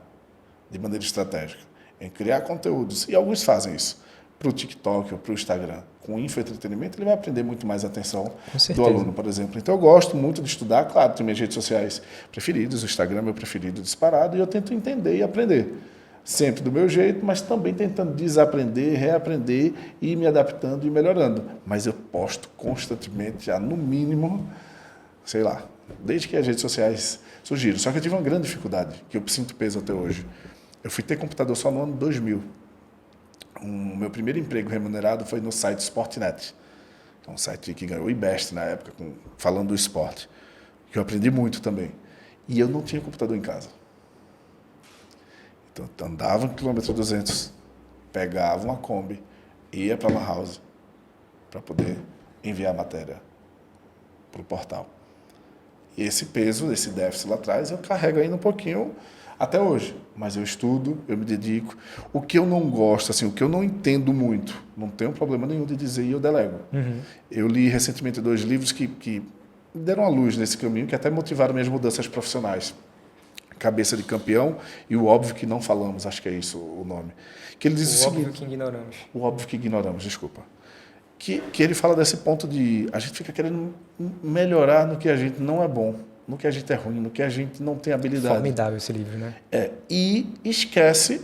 de maneira estratégica em criar conteúdos, e alguns fazem isso, para o TikTok ou para o Instagram, com infoentretenimento, ele vai aprender muito mais a atenção do aluno, por exemplo. Então eu gosto muito de estudar, claro, tenho minhas redes sociais preferidas, o Instagram é meu preferido disparado, e eu tento entender e aprender. Sempre do meu jeito, mas também tentando desaprender, reaprender e ir me adaptando e melhorando. Mas eu posto constantemente, já no mínimo, sei lá, desde que as redes sociais surgiram. Só que eu tive uma grande dificuldade, que eu sinto peso até hoje. Eu fui ter computador só no ano 2000. O meu primeiro emprego remunerado foi no site Sportnet, que é um site que ganhou o IBEST na época, falando do esporte, que eu aprendi muito também. E eu não tinha computador em casa. Então, andava 1,2 km, pegava uma Kombi, ia para a Lan House para poder enviar a matéria para o portal. E esse peso, esse déficit lá atrás, eu carrego ainda um pouquinho até hoje. Mas eu estudo, eu me dedico. O que eu não gosto, assim, o que eu não entendo muito, não tenho problema nenhum de dizer e eu delego. Eu li recentemente 2 livros que deram a luz nesse caminho, que até motivaram minhas mudanças profissionais. Cabeça de Campeão e O Óbvio que Não Falamos, acho que é isso o nome. Que ele diz o seguinte, óbvio que ignoramos. O Óbvio que Ignoramos, desculpa. Que ele fala desse ponto de a gente fica querendo melhorar no que a gente não é bom, no que a gente é ruim, no que a gente não tem habilidade. Formidável esse livro, né? E esquece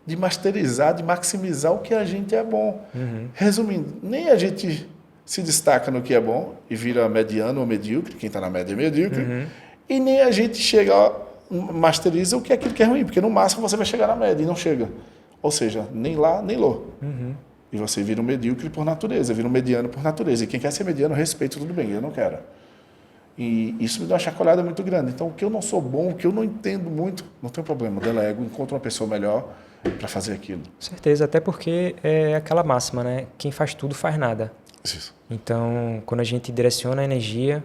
de masterizar, de maximizar o que a gente é bom. Resumindo, nem a gente se destaca no que é bom e vira mediano ou medíocre, quem está na média é medíocre, e nem a gente chega masteriza o que é aquilo que é ruim, porque no máximo você vai chegar na média e não chega. Ou seja, nem lá, nem lá. E você vira um medíocre por natureza, vira um mediano por natureza. E quem quer ser mediano, respeito, tudo bem, eu não quero. E isso me dá uma chacoalhada muito grande. Então, o que eu não sou bom, o que eu não entendo muito, não tem problema, delego, encontro uma pessoa melhor para fazer aquilo. Com certeza, até porque é aquela máxima, né? Quem faz tudo faz nada. Isso. Então, quando a gente direciona a energia,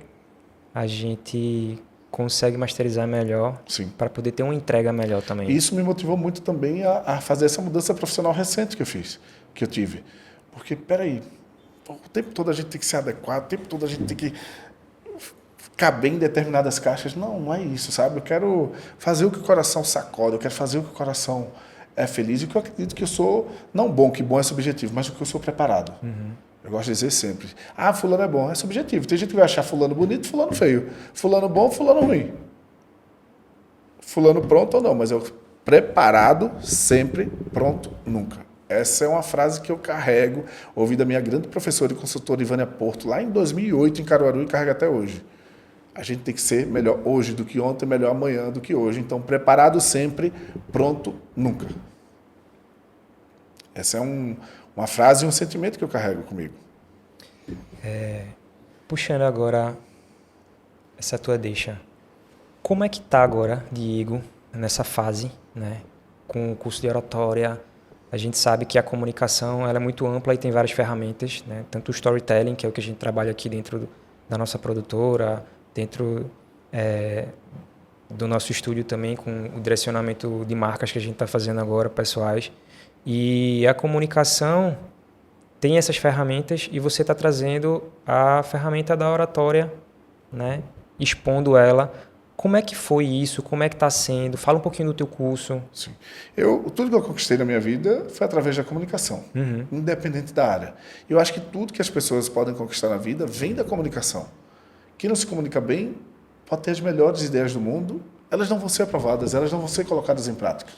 a gente consegue masterizar melhor para poder ter uma entrega melhor também. Isso me motivou muito também a fazer essa mudança profissional recente que eu tive. Porque, peraí, o tempo todo a gente tem que se adequar, o tempo todo a gente tem que caber em determinadas caixas. Não é isso, sabe? Eu quero fazer o que o coração sacode, eu quero fazer o que o coração é feliz e que eu acredito que eu sou, não bom, que bom é subjetivo, mas o que eu sou preparado. Eu gosto de dizer sempre, fulano é bom, é subjetivo. Tem gente que vai achar fulano bonito, fulano feio. Fulano bom, fulano ruim. Fulano pronto ou não, mas eu preparado sempre, pronto nunca. Essa é uma frase que eu carrego, ouvi da minha grande professora e consultora Ivânia Porto, lá em 2008, em Caruaru, e carrego até hoje. A gente tem que ser melhor hoje do que ontem, melhor amanhã do que hoje. Então, preparado sempre, pronto nunca. Essa é uma frase e um sentimento que eu carrego comigo. Puxando agora essa tua deixa, como é que tá agora, Diego, nessa fase, né? Com o curso de oratória, a gente sabe que a comunicação ela é muito ampla e tem várias ferramentas, né? Tanto o storytelling, que é o que a gente trabalha aqui dentro da nossa produtora, dentro do nosso estúdio também, com o direcionamento de marcas que a gente está fazendo agora, pessoais. E a comunicação tem essas ferramentas e você está trazendo a ferramenta da oratória, né? Expondo ela. Como é que foi isso? Como é que está sendo? Fala um pouquinho do teu curso. Sim. Tudo que eu conquistei na minha vida foi através da comunicação, independente da área. Eu acho que tudo que as pessoas podem conquistar na vida vem da comunicação. Quem não se comunica bem pode ter as melhores ideias do mundo, elas não vão ser aprovadas, elas não vão ser colocadas em prática.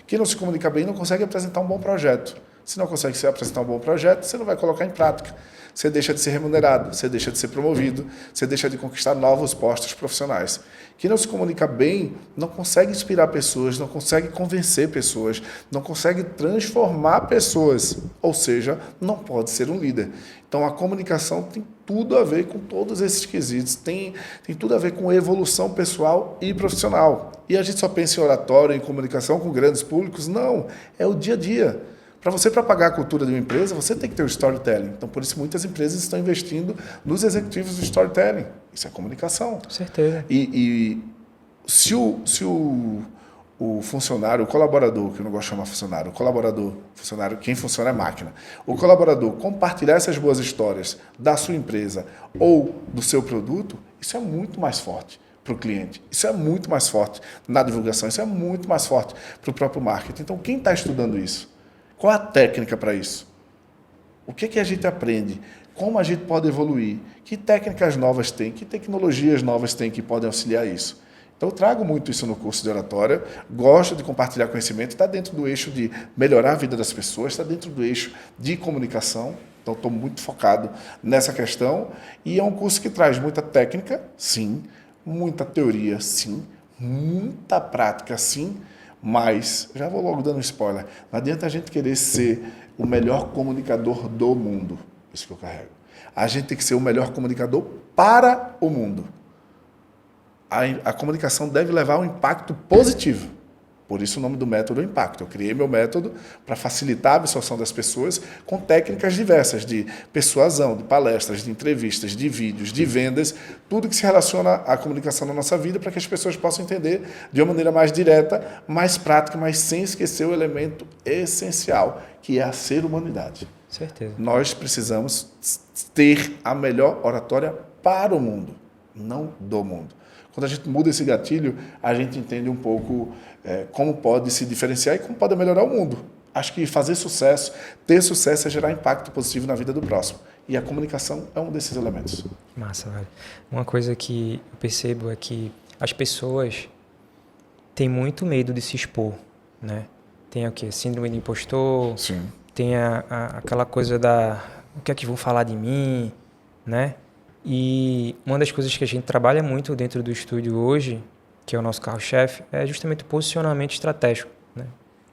Quem não se comunica bem não consegue apresentar um bom projeto. Se não consegue apresentar um bom projeto, você não vai colocar em prática. Você deixa de ser remunerado, você deixa de ser promovido, você deixa de conquistar novos postos profissionais. Quem não se comunica bem não consegue inspirar pessoas, não consegue convencer pessoas, não consegue transformar pessoas, ou seja, não pode ser um líder. Então a comunicação tem tudo a ver com todos esses quesitos, tem tudo a ver com evolução pessoal e profissional. E a gente só pensa em oratório, em comunicação com grandes públicos? Não, é o dia a dia. Para você propagar a cultura de uma empresa, você tem que ter o storytelling. Então, por isso, muitas empresas estão investindo nos executivos do storytelling. Isso é comunicação. Com certeza. E se o funcionário, o colaborador, que eu não gosto de chamar funcionário, funcionário, quem funciona é máquina. O colaborador compartilhar essas boas histórias da sua empresa ou do seu produto, isso é muito mais forte para o cliente. Isso é muito mais forte na divulgação, isso é muito mais forte para o próprio marketing. Então, quem está estudando isso? Qual a técnica para isso? O que a gente aprende? Como a gente pode evoluir? Que técnicas novas tem? Que tecnologias novas tem que podem auxiliar isso? Então, eu trago muito isso no curso de oratória, gosto de compartilhar conhecimento, está dentro do eixo de melhorar a vida das pessoas, está dentro do eixo de comunicação, então estou muito focado nessa questão, e é um curso que traz muita técnica, sim, muita teoria, sim, muita prática, sim, mas, já vou logo dando um spoiler, não adianta a gente querer ser o melhor comunicador do mundo, isso que eu carrego. A gente tem que ser o melhor comunicador para o mundo. A comunicação deve levar um impacto positivo. Por isso o nome do método é Impacto. Eu criei meu método para facilitar a absorção das pessoas com técnicas diversas de persuasão, de palestras, de entrevistas, de vídeos, de vendas, tudo que se relaciona à comunicação na nossa vida para que as pessoas possam entender de uma maneira mais direta, mais prática, mas sem esquecer o elemento essencial, que é a ser humanidade. Certeza. Nós precisamos ter a melhor oratória para o mundo, não do mundo. Quando a gente muda esse gatilho, a gente entende um pouco como pode se diferenciar e como pode melhorar o mundo. Acho que fazer sucesso, ter sucesso é gerar impacto positivo na vida do próximo. E a comunicação é um desses elementos. Massa, velho. Uma coisa que eu percebo é que as pessoas têm muito medo de se expor, né? Tem o quê? Síndrome do impostor. Sim. Tem aquela coisa o que é que vão falar de mim, né? E uma das coisas que a gente trabalha muito dentro do estúdio hoje, que é o nosso carro-chefe, é justamente o posicionamento estratégico, né?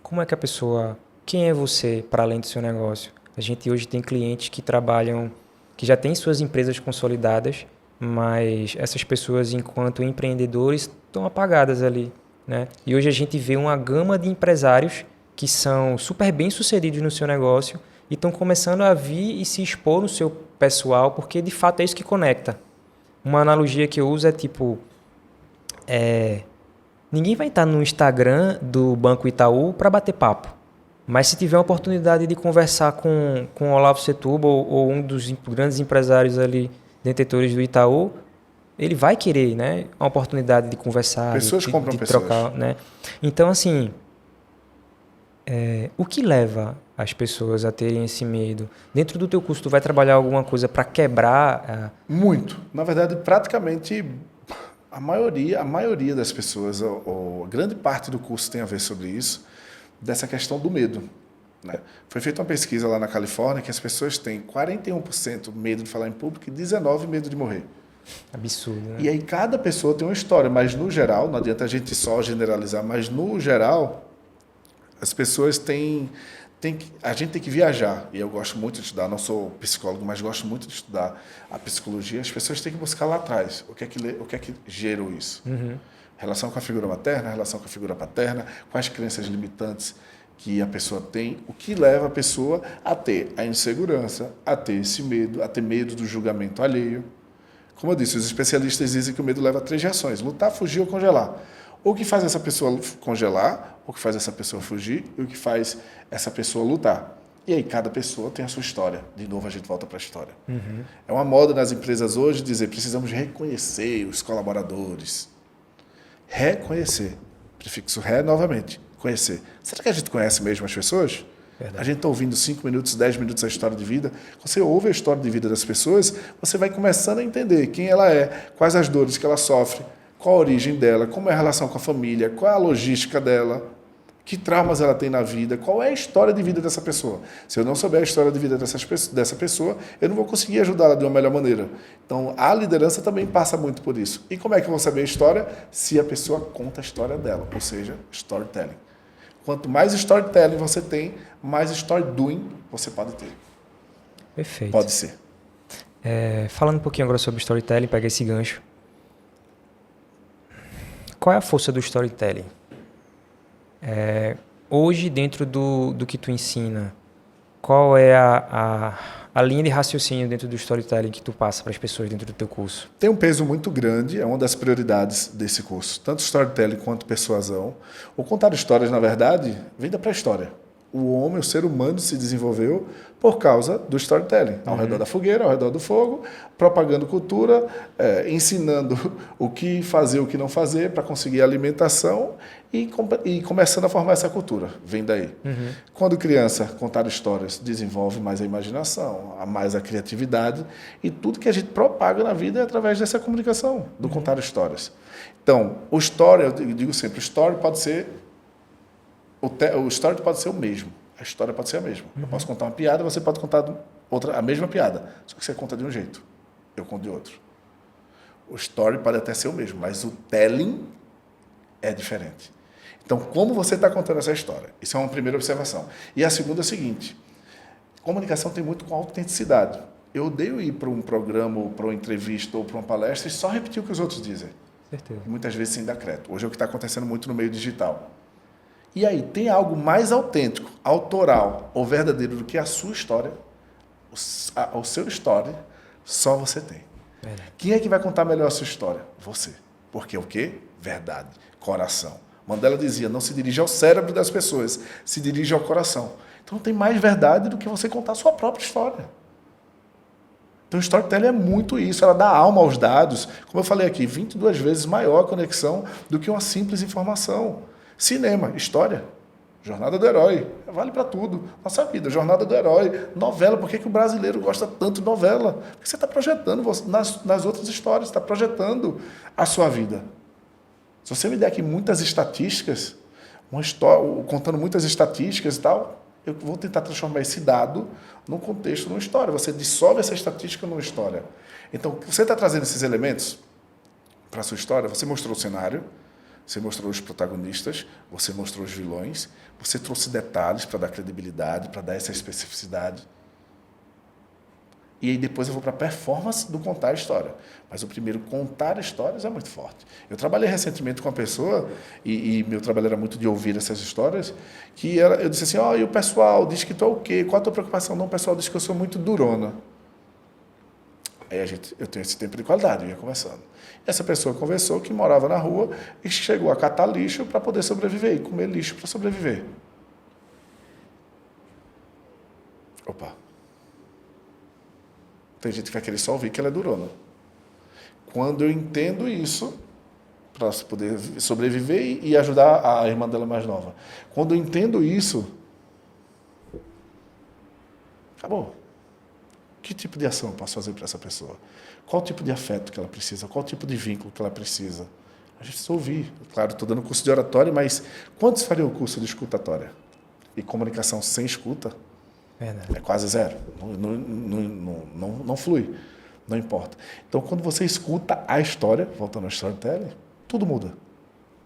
Como é que a pessoa... Quem é você para além do seu negócio? A gente hoje tem clientes que trabalham, que já têm suas empresas consolidadas, mas essas pessoas, enquanto empreendedores, estão apagadas ali, né? E hoje a gente vê uma gama de empresários que são super bem-sucedidos no seu negócio e estão começando a vir e se expor no seu pessoal, porque de fato é isso que conecta. Uma analogia que eu uso é tipo... ninguém vai estar no Instagram do Banco Itaú para bater papo. Mas se tiver a oportunidade de conversar com o Olavo Setúbal ou um dos grandes empresários ali, detentores do Itaú, ele vai querer, né, uma oportunidade de conversar, pessoas de compram pessoas. Trocar, né? Então, assim, o que leva as pessoas a terem esse medo? Dentro do teu curso, tu vai trabalhar alguma coisa para quebrar? Muito. Na verdade, praticamente a maioria das pessoas, ou grande parte do curso tem a ver sobre isso, dessa questão do medo, né? Foi feita uma pesquisa lá na Califórnia que as pessoas têm 41% medo de falar em público e 19% medo de morrer. Absurdo, né? E aí cada pessoa tem uma história, mas no geral, não adianta a gente só generalizar, mas no geral, as pessoas têm a gente tem que viajar. E eu gosto muito de estudar, não sou psicólogo, mas gosto muito de estudar a psicologia. As pessoas têm que buscar lá atrás o que é que gerou isso. Relação com a figura materna, relação com a figura paterna, quais crenças limitantes que a pessoa tem, o que leva a pessoa a ter a insegurança, a ter esse medo, a ter medo do julgamento alheio. Como eu disse, os especialistas dizem que o medo leva a 3 reações: lutar, fugir ou congelar. O que faz essa pessoa congelar, o que faz essa pessoa fugir e o que faz essa pessoa lutar. E aí cada pessoa tem a sua história. De novo a gente volta para a história. É uma moda nas empresas hoje dizer: precisamos reconhecer os colaboradores. Reconhecer. Prefixo ré novamente. Conhecer. Será que a gente conhece mesmo as pessoas? Verdade. A gente está ouvindo 5 minutos, 10 minutos a história de vida. Você ouve a história de vida das pessoas, você vai começando a entender quem ela é, quais as dores que ela sofre, qual a origem dela, como é a relação com a família, qual é a logística dela, que traumas ela tem na vida, qual é a história de vida dessa pessoa. Se eu não souber a história de vida dessa pessoa, eu não vou conseguir ajudá-la de uma melhor maneira. Então, a liderança também passa muito por isso. E como é que eu vou saber a história? Se a pessoa conta a história dela, ou seja, storytelling. Quanto mais storytelling você tem, mais story doing você pode ter. Perfeito. Pode ser. Falando um pouquinho agora sobre storytelling, pega esse gancho. Qual é a força do storytelling? Hoje, dentro do que tu ensina, qual é a linha de raciocínio dentro do storytelling que tu passa para as pessoas dentro do teu curso? Tem um peso muito grande, é uma das prioridades desse curso. Tanto storytelling quanto persuasão. O contar histórias, na verdade, vem da pré-história. O homem, o ser humano, se desenvolveu por causa do storytelling. Ao redor da fogueira, ao redor do fogo, propagando cultura, ensinando o que fazer, o que não fazer para conseguir alimentação e começando a formar essa cultura. Vem daí. Quando criança, contar histórias desenvolve mais a imaginação, mais a criatividade, e tudo que a gente propaga na vida é através dessa comunicação, do contar histórias. Então, o story, eu digo sempre, o story pode ser o mesmo. A história pode ser a mesma. Eu posso contar uma piada, você pode contar a mesma piada. Só que você conta de um jeito, eu conto de outro. O story pode até ser o mesmo, mas o telling é diferente. Então, como você está contando essa história? Isso é uma primeira observação. E a segunda é a seguinte: comunicação tem muito com autenticidade. Eu odeio ir para um programa, ou para uma entrevista, ou para uma palestra e só repetir o que os outros dizem. Certeza. Muitas vezes sem dar crédito. Hoje é o que está acontecendo muito no meio digital. E aí, tem algo mais autêntico, autoral ou verdadeiro do que a sua história? O seu story, só você tem. Verdade. Quem é que vai contar melhor a sua história? Você. Porque o quê? Verdade. Coração. Mandela dizia: não se dirige ao cérebro das pessoas, se dirige ao coração. Então, não tem mais verdade do que você contar a sua própria história. Então, o storytelling é muito isso. Ela dá alma aos dados. Como eu falei aqui, 22 vezes maior a conexão do que uma simples informação. Cinema, história, jornada do herói, vale para tudo. Nossa vida, jornada do herói, novela. Por que o brasileiro gosta tanto de novela? Porque você está projetando nas outras histórias, está projetando a sua vida. Se você me der aqui muitas estatísticas, contando muitas estatísticas e tal, eu vou tentar transformar esse dado num contexto, numa história. Você dissolve essa estatística numa história. Então, você está trazendo esses elementos para a sua história, você mostrou o cenário, você mostrou os protagonistas, você mostrou os vilões, você trouxe detalhes para dar credibilidade, para dar essa especificidade. E aí depois eu vou para a performance do contar a história. Mas o primeiro, contar histórias, é muito forte. Eu trabalhei recentemente com uma pessoa, e meu trabalho era muito de ouvir essas histórias, que eu disse assim: e o pessoal diz que tu é o quê? Qual a tua preocupação? Não, o pessoal diz que eu sou muito durona. Aí eu tenho esse tempo de qualidade, eu ia conversando. Essa pessoa conversou que morava na rua e chegou a catar lixo para poder sobreviver, e comer lixo para sobreviver. Opa. Tem gente que vai querer só ouvir que ela é durona. Quando eu entendo isso, para poder sobreviver e ajudar a irmã dela mais nova. Quando eu entendo isso, acabou. Que tipo de ação eu posso fazer para essa pessoa? Qual tipo de afeto que ela precisa? Qual tipo de vínculo que ela precisa? A gente precisa ouvir. Claro, estou dando curso de oratória, mas quantos fariam o curso de escutatória? E comunicação sem escuta? Verdade. É quase zero. Não flui. Não importa. Então, quando você escuta a história, voltando ao storytelling, tudo muda.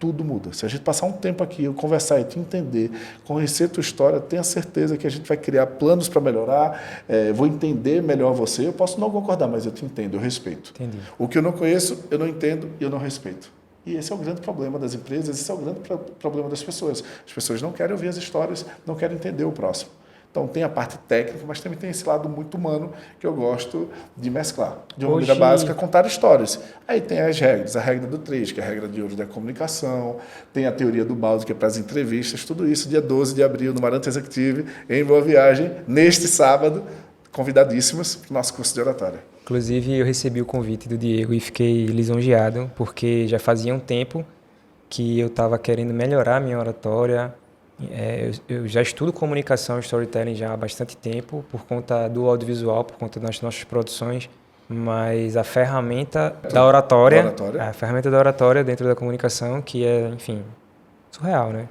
tudo muda. Se a gente passar um tempo aqui, eu conversar e te entender, conhecer a tua história, tenha certeza que a gente vai criar planos para melhorar, vou entender melhor você. Eu posso não concordar, mas eu te entendo, eu respeito. Entendi. O que eu não conheço, eu não entendo e eu não respeito. E esse é o grande problema das empresas, esse é o grande problema das pessoas. As pessoas não querem ouvir as histórias, não querem entender o próximo. Então tem a parte técnica, mas também tem esse lado muito humano que eu gosto de mesclar. De uma maneira básica, contar histórias. Aí tem as regras, a regra do 3, que é a regra de ouro da comunicação, tem a teoria do balde, que é para as entrevistas, tudo isso dia 12 de abril no Maranta Executive, em Boa Viagem, neste sábado, convidadíssimas para o nosso curso de oratória. Inclusive, eu recebi o convite do Diego e fiquei lisonjeado, porque já fazia um tempo que eu estava querendo melhorar a minha oratória. Eu já estudo comunicação e storytelling já há bastante tempo, por conta do audiovisual, por conta das nossas produções, mas a ferramenta da oratória, a ferramenta da oratória dentro da comunicação, que é, enfim, surreal, né?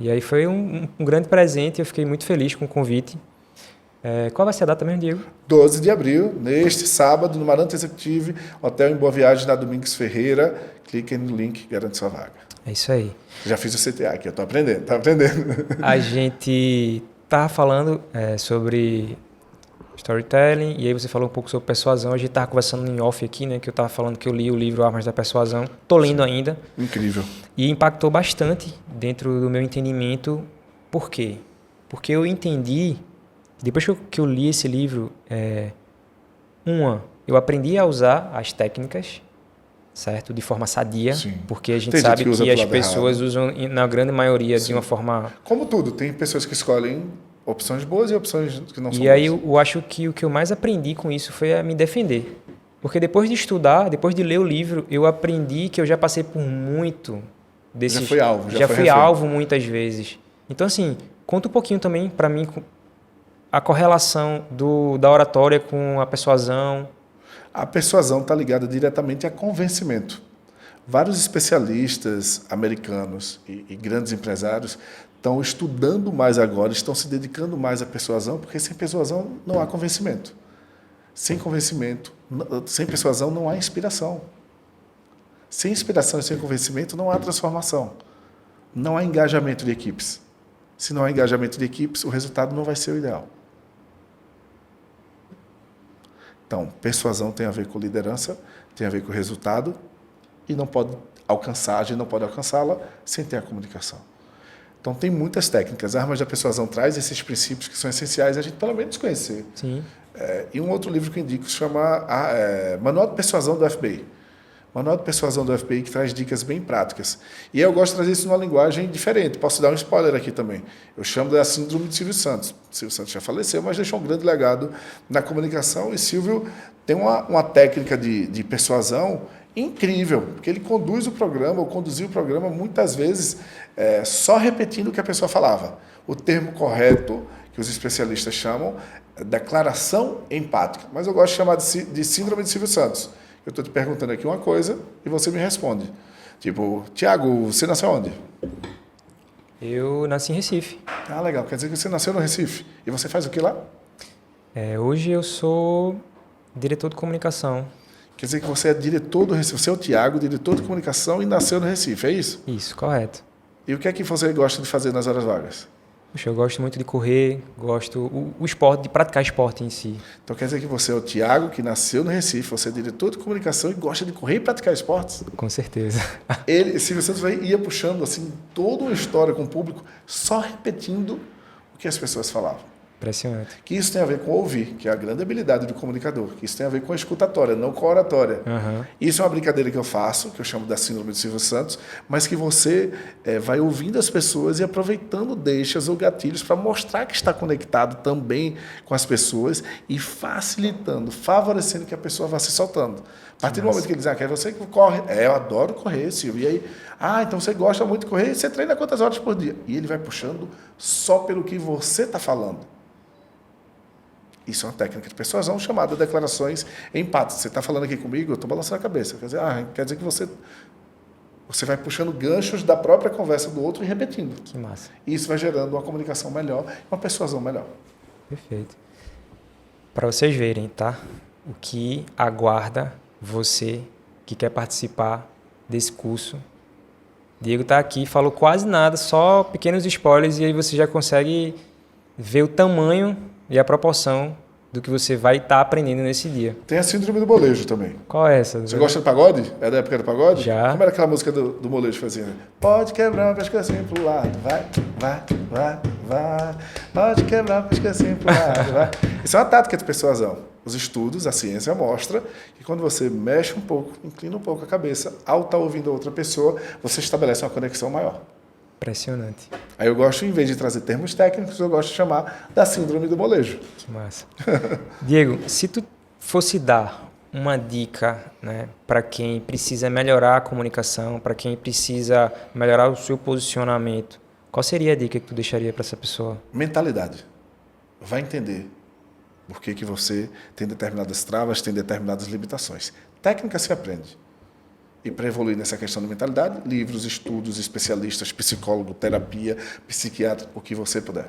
E aí foi um grande presente, eu fiquei muito feliz com o convite. Qual vai ser a data mesmo, Diego? 12 de abril, neste sábado, no Maranta Executive, hotel em Boa Viagem, na Domingos Ferreira. Clique no link, garante sua vaga. É isso aí. Já fiz o CTA aqui, eu estou aprendendo, A gente estava falando sobre storytelling, e aí você falou um pouco sobre persuasão. A gente estava conversando em off aqui, né, que eu estava falando que eu li o livro Armas da Persuasão. Estou lendo ainda. Incrível. E impactou bastante dentro do meu entendimento. Por quê? Porque eu entendi, depois que eu li esse livro, eu aprendi a usar as técnicas, certo? De forma sadia. Sim. Porque a gente sabe que as pessoas usam, na grande maioria, de uma forma... Como tudo, tem pessoas que escolhem opções boas e opções que não são boas. E aí eu acho que o que eu mais aprendi com isso foi a me defender. Porque depois de estudar, depois de ler o livro, eu aprendi que eu já passei por muito desses... Já fui alvo. Já fui alvo muitas vezes. Então, assim, conta um pouquinho também para mim a correlação da oratória com a persuasão. A persuasão está ligada diretamente a convencimento. Vários especialistas americanos e grandes empresários estão estudando mais agora, estão se dedicando mais à persuasão, porque sem persuasão não há convencimento. Sem convencimento, sem persuasão não há inspiração. Sem inspiração e sem convencimento não há transformação. Não há engajamento de equipes. Se não há engajamento de equipes, o resultado não vai ser o ideal. Então, persuasão tem a ver com liderança, tem a ver com resultado, e não pode alcançar, a gente não pode alcançá-la sem ter a comunicação. Então, tem muitas técnicas. A Armas da Persuasão traz esses princípios que são essenciais a gente, pelo menos, conhecer. Sim. E um outro livro que eu indico se chama Manual de Persuasão do FBI. Manual de Persuasão do FBI, que traz dicas bem práticas. E eu gosto de trazer isso numa linguagem diferente. Posso dar um spoiler aqui também. Eu chamo da síndrome de Silvio Santos. Silvio Santos já faleceu, mas deixou um grande legado na comunicação. E Silvio tem uma técnica de persuasão incrível, porque ele conduz o programa, ou conduziu o programa, muitas vezes só repetindo o que a pessoa falava. O termo correto, que os especialistas chamam, é declaração empática. Mas eu gosto de chamar de síndrome de Silvio Santos. Eu estou te perguntando aqui uma coisa e você me responde. Tipo, Tiago, você nasceu onde? Eu nasci em Recife. Ah, legal. Quer dizer que você nasceu no Recife. E você faz o que lá? Hoje eu sou diretor de comunicação. Quer dizer que você é diretor do Recife. Você é o Tiago, diretor de comunicação e nasceu no Recife, é isso? Isso, correto. E o que é que você gosta de fazer nas horas vagas? Puxa, eu gosto muito de correr, gosto o esporte, de praticar esporte em si. Então quer dizer que você é o Tiago, que nasceu no Recife, você é diretor de comunicação e gosta de correr e praticar esportes? Com certeza. Silvio Santos ia puxando assim, toda uma história com o público, só repetindo o que as pessoas falavam. Impressionante. Que isso tem a ver com ouvir, que é a grande habilidade do comunicador. Que isso tem a ver com a escutatória, não com a oratória. Uhum. Isso é uma brincadeira que eu faço, que eu chamo da síndrome de Silvio Santos, mas que você vai ouvindo as pessoas e aproveitando deixas ou gatilhos para mostrar que está conectado também com as pessoas e facilitando, favorecendo que a pessoa vá se soltando. A partir do momento que ele diz, quer você que corre? Eu adoro correr, Silvio. E aí, então você gosta muito de correr e você treina quantas horas por dia? E ele vai puxando só pelo que você está falando. Isso é uma técnica de persuasão chamada declarações empáticas. Você está falando aqui comigo, eu estou balançando a cabeça. Quer dizer que você vai puxando ganchos da própria conversa do outro e repetindo. Que massa. E isso vai gerando uma comunicação melhor, uma persuasão melhor. Perfeito. Para vocês verem, tá? O que aguarda você que quer participar desse curso Diego tá aqui, falou quase nada, só pequenos spoilers, e aí você já consegue ver o tamanho e a proporção do que você vai estar aprendendo nesse dia. Tem a síndrome do molejo também. Qual é essa? Você gosta de pagode? É da época do pagode? Já. Como era aquela música do molejo que fazia? Pode quebrar o pescocinho pro lado, vai, vai, vai, vai. Pode quebrar o pescocinho pro lado, vai. Isso é uma tática de persuasão. Os estudos, a ciência mostra que quando você mexe um pouco, inclina um pouco a cabeça, ao estar ouvindo a outra pessoa, você estabelece uma conexão maior. Impressionante. Aí eu gosto, em vez de trazer termos técnicos, eu gosto de chamar da síndrome do molejo. Que massa. Diego, se tu fosse dar uma dica, né, para quem precisa melhorar a comunicação, para quem precisa melhorar o seu posicionamento, qual seria a dica que tu deixaria para essa pessoa? Mentalidade. Vai entender por que você tem determinadas travas, tem determinadas limitações. Técnica se aprende. E para evoluir nessa questão de mentalidade, livros, estudos, especialistas, psicólogo, terapia, psiquiatra, o que você puder.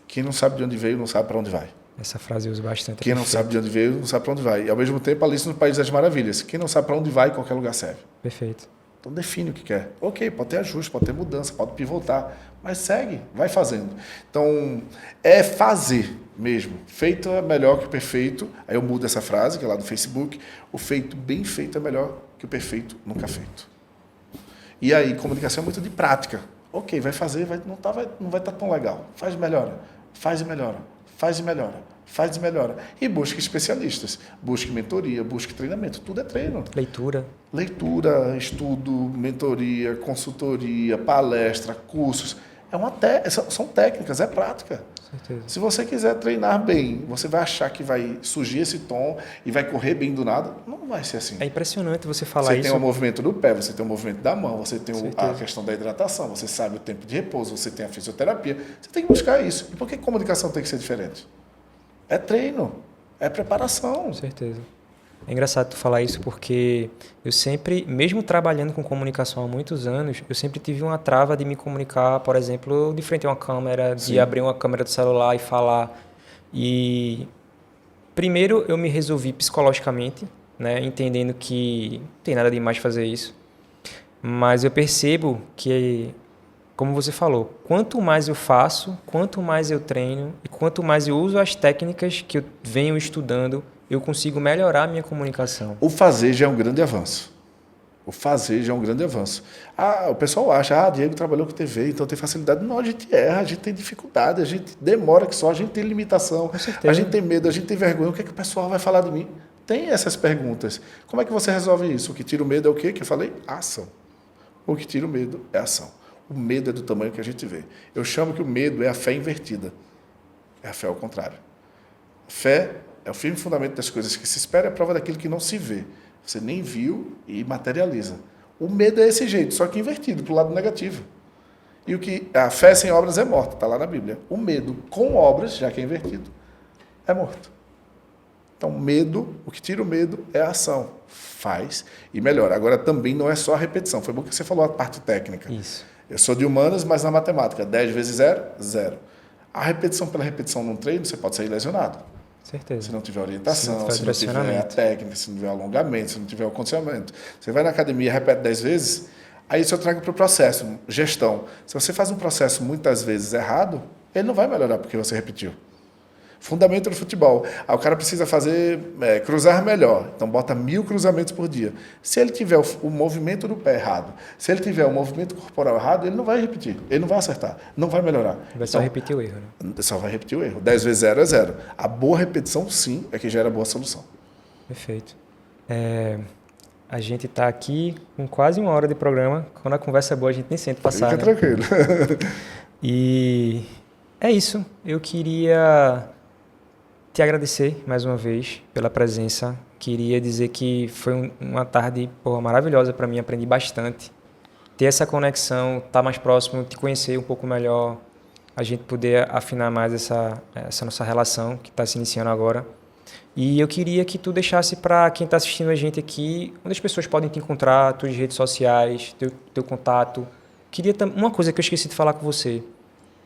Quem não sabe de onde veio, não sabe para onde vai. Essa frase eu uso bastante. Quem não sabe de onde veio, não sabe para onde vai. E ao mesmo tempo, Alice no País das Maravilhas. Quem não sabe para onde vai, qualquer lugar serve. Perfeito. Então define o que quer. Ok, pode ter ajuste, pode ter mudança, pode pivotar, mas segue, vai fazendo. Então, é fazer mesmo. Feito é melhor que o perfeito. Aí eu mudo essa frase, que é lá do Facebook. O feito bem feito é melhor que o perfeito nunca feito. E aí, comunicação é muito de prática. Ok, vai fazer, não vai estar tão legal. Faz e melhora, faz e melhora, faz e melhora, faz e melhora. E busque especialistas, busque mentoria, busque treinamento. Tudo é treino. Leitura. Leitura, estudo, mentoria, consultoria, palestra, cursos. São técnicas, é prática. Certeza. Se você quiser treinar bem, você vai achar que vai surgir esse tom e vai correr bem do nada, não vai ser assim. É impressionante você falar Você isso. tem o movimento do pé, você tem o movimento da mão, você tem a Certeza. questão da hidratação, você sabe o tempo de repouso, você tem a fisioterapia. Você tem que buscar isso. E por que comunicação tem que ser diferente? É treino, é preparação. Com certeza. É engraçado tu falar isso porque eu sempre, mesmo trabalhando com comunicação há muitos anos, eu sempre tive uma trava de me comunicar, por exemplo, de frente a uma câmera, de Sim. abrir uma câmera do celular e falar. E primeiro eu me resolvi psicologicamente, né, entendendo que não tem nada de mais fazer isso. Mas eu percebo que, como você falou, quanto mais eu faço, quanto mais eu treino e quanto mais eu uso as técnicas que eu venho estudando, eu consigo melhorar a minha comunicação. O fazer já é um grande avanço. O fazer já é um grande avanço. O pessoal acha, Diego trabalhou com TV, então tem facilidade. Não, a gente erra, a gente tem dificuldade, a gente demora que só, a gente tem limitação, Com certeza. a gente tem medo, a gente tem vergonha. O que é que o pessoal vai falar de mim? Tem essas perguntas. Como é que você resolve isso? O que tira o medo é o quê? Que eu falei? A ação. O que tira o medo é a ação. O medo é do tamanho que a gente vê. Eu chamo que o medo é a fé invertida. É a fé ao contrário. Fé é o firme fundamento das coisas que se espera, é a prova daquilo que não se vê. Você nem viu e materializa. O medo é esse jeito, só que invertido, para o lado negativo. E a fé sem obras é morta, está lá na Bíblia. O medo com obras, já que é invertido, é morto. Então, medo, o que tira o medo é a ação. Faz e melhora. Agora, também não é só a repetição. Foi bom que você falou a parte técnica. Isso. Eu sou de humanas, mas na matemática, 10 vezes 0, 0. A repetição pela repetição num treino, você pode sair lesionado. Certeza. Se não tiver orientação, Se não se não tiver tiver a técnica, se não tiver alongamento, se não tiver o condicionamento. Você vai na academia, repete 10 vezes, aí isso eu trago para o processo, gestão. Se você faz um processo muitas vezes errado, ele não vai melhorar porque você repetiu. Fundamento do futebol. O cara precisa cruzar melhor. Então, bota 1000 cruzamentos por dia. Se ele tiver o movimento do pé errado, se ele tiver o movimento corporal errado, ele não vai repetir. Ele não vai acertar. Não vai melhorar. Vai só repetir o erro, né? Só vai repetir o erro. 10 vezes 0 é 0. A boa repetição, sim, é que gera boa solução. Perfeito. A gente está aqui com quase 1 hora de programa. Quando a conversa é boa, a gente nem sente passar. Fica né? tranquilo. E é isso. Eu queria te agradecer mais uma vez pela presença. Queria dizer que foi uma tarde maravilhosa para mim. Aprendi bastante. Ter essa conexão, estar mais próximo, te conhecer um pouco melhor, a gente poder afinar mais essa nossa relação que está se iniciando agora. E eu queria que tu deixasse para quem está assistindo a gente aqui, onde as pessoas podem te encontrar, tuas redes sociais, teu contato. Queria uma coisa que eu esqueci de falar com você.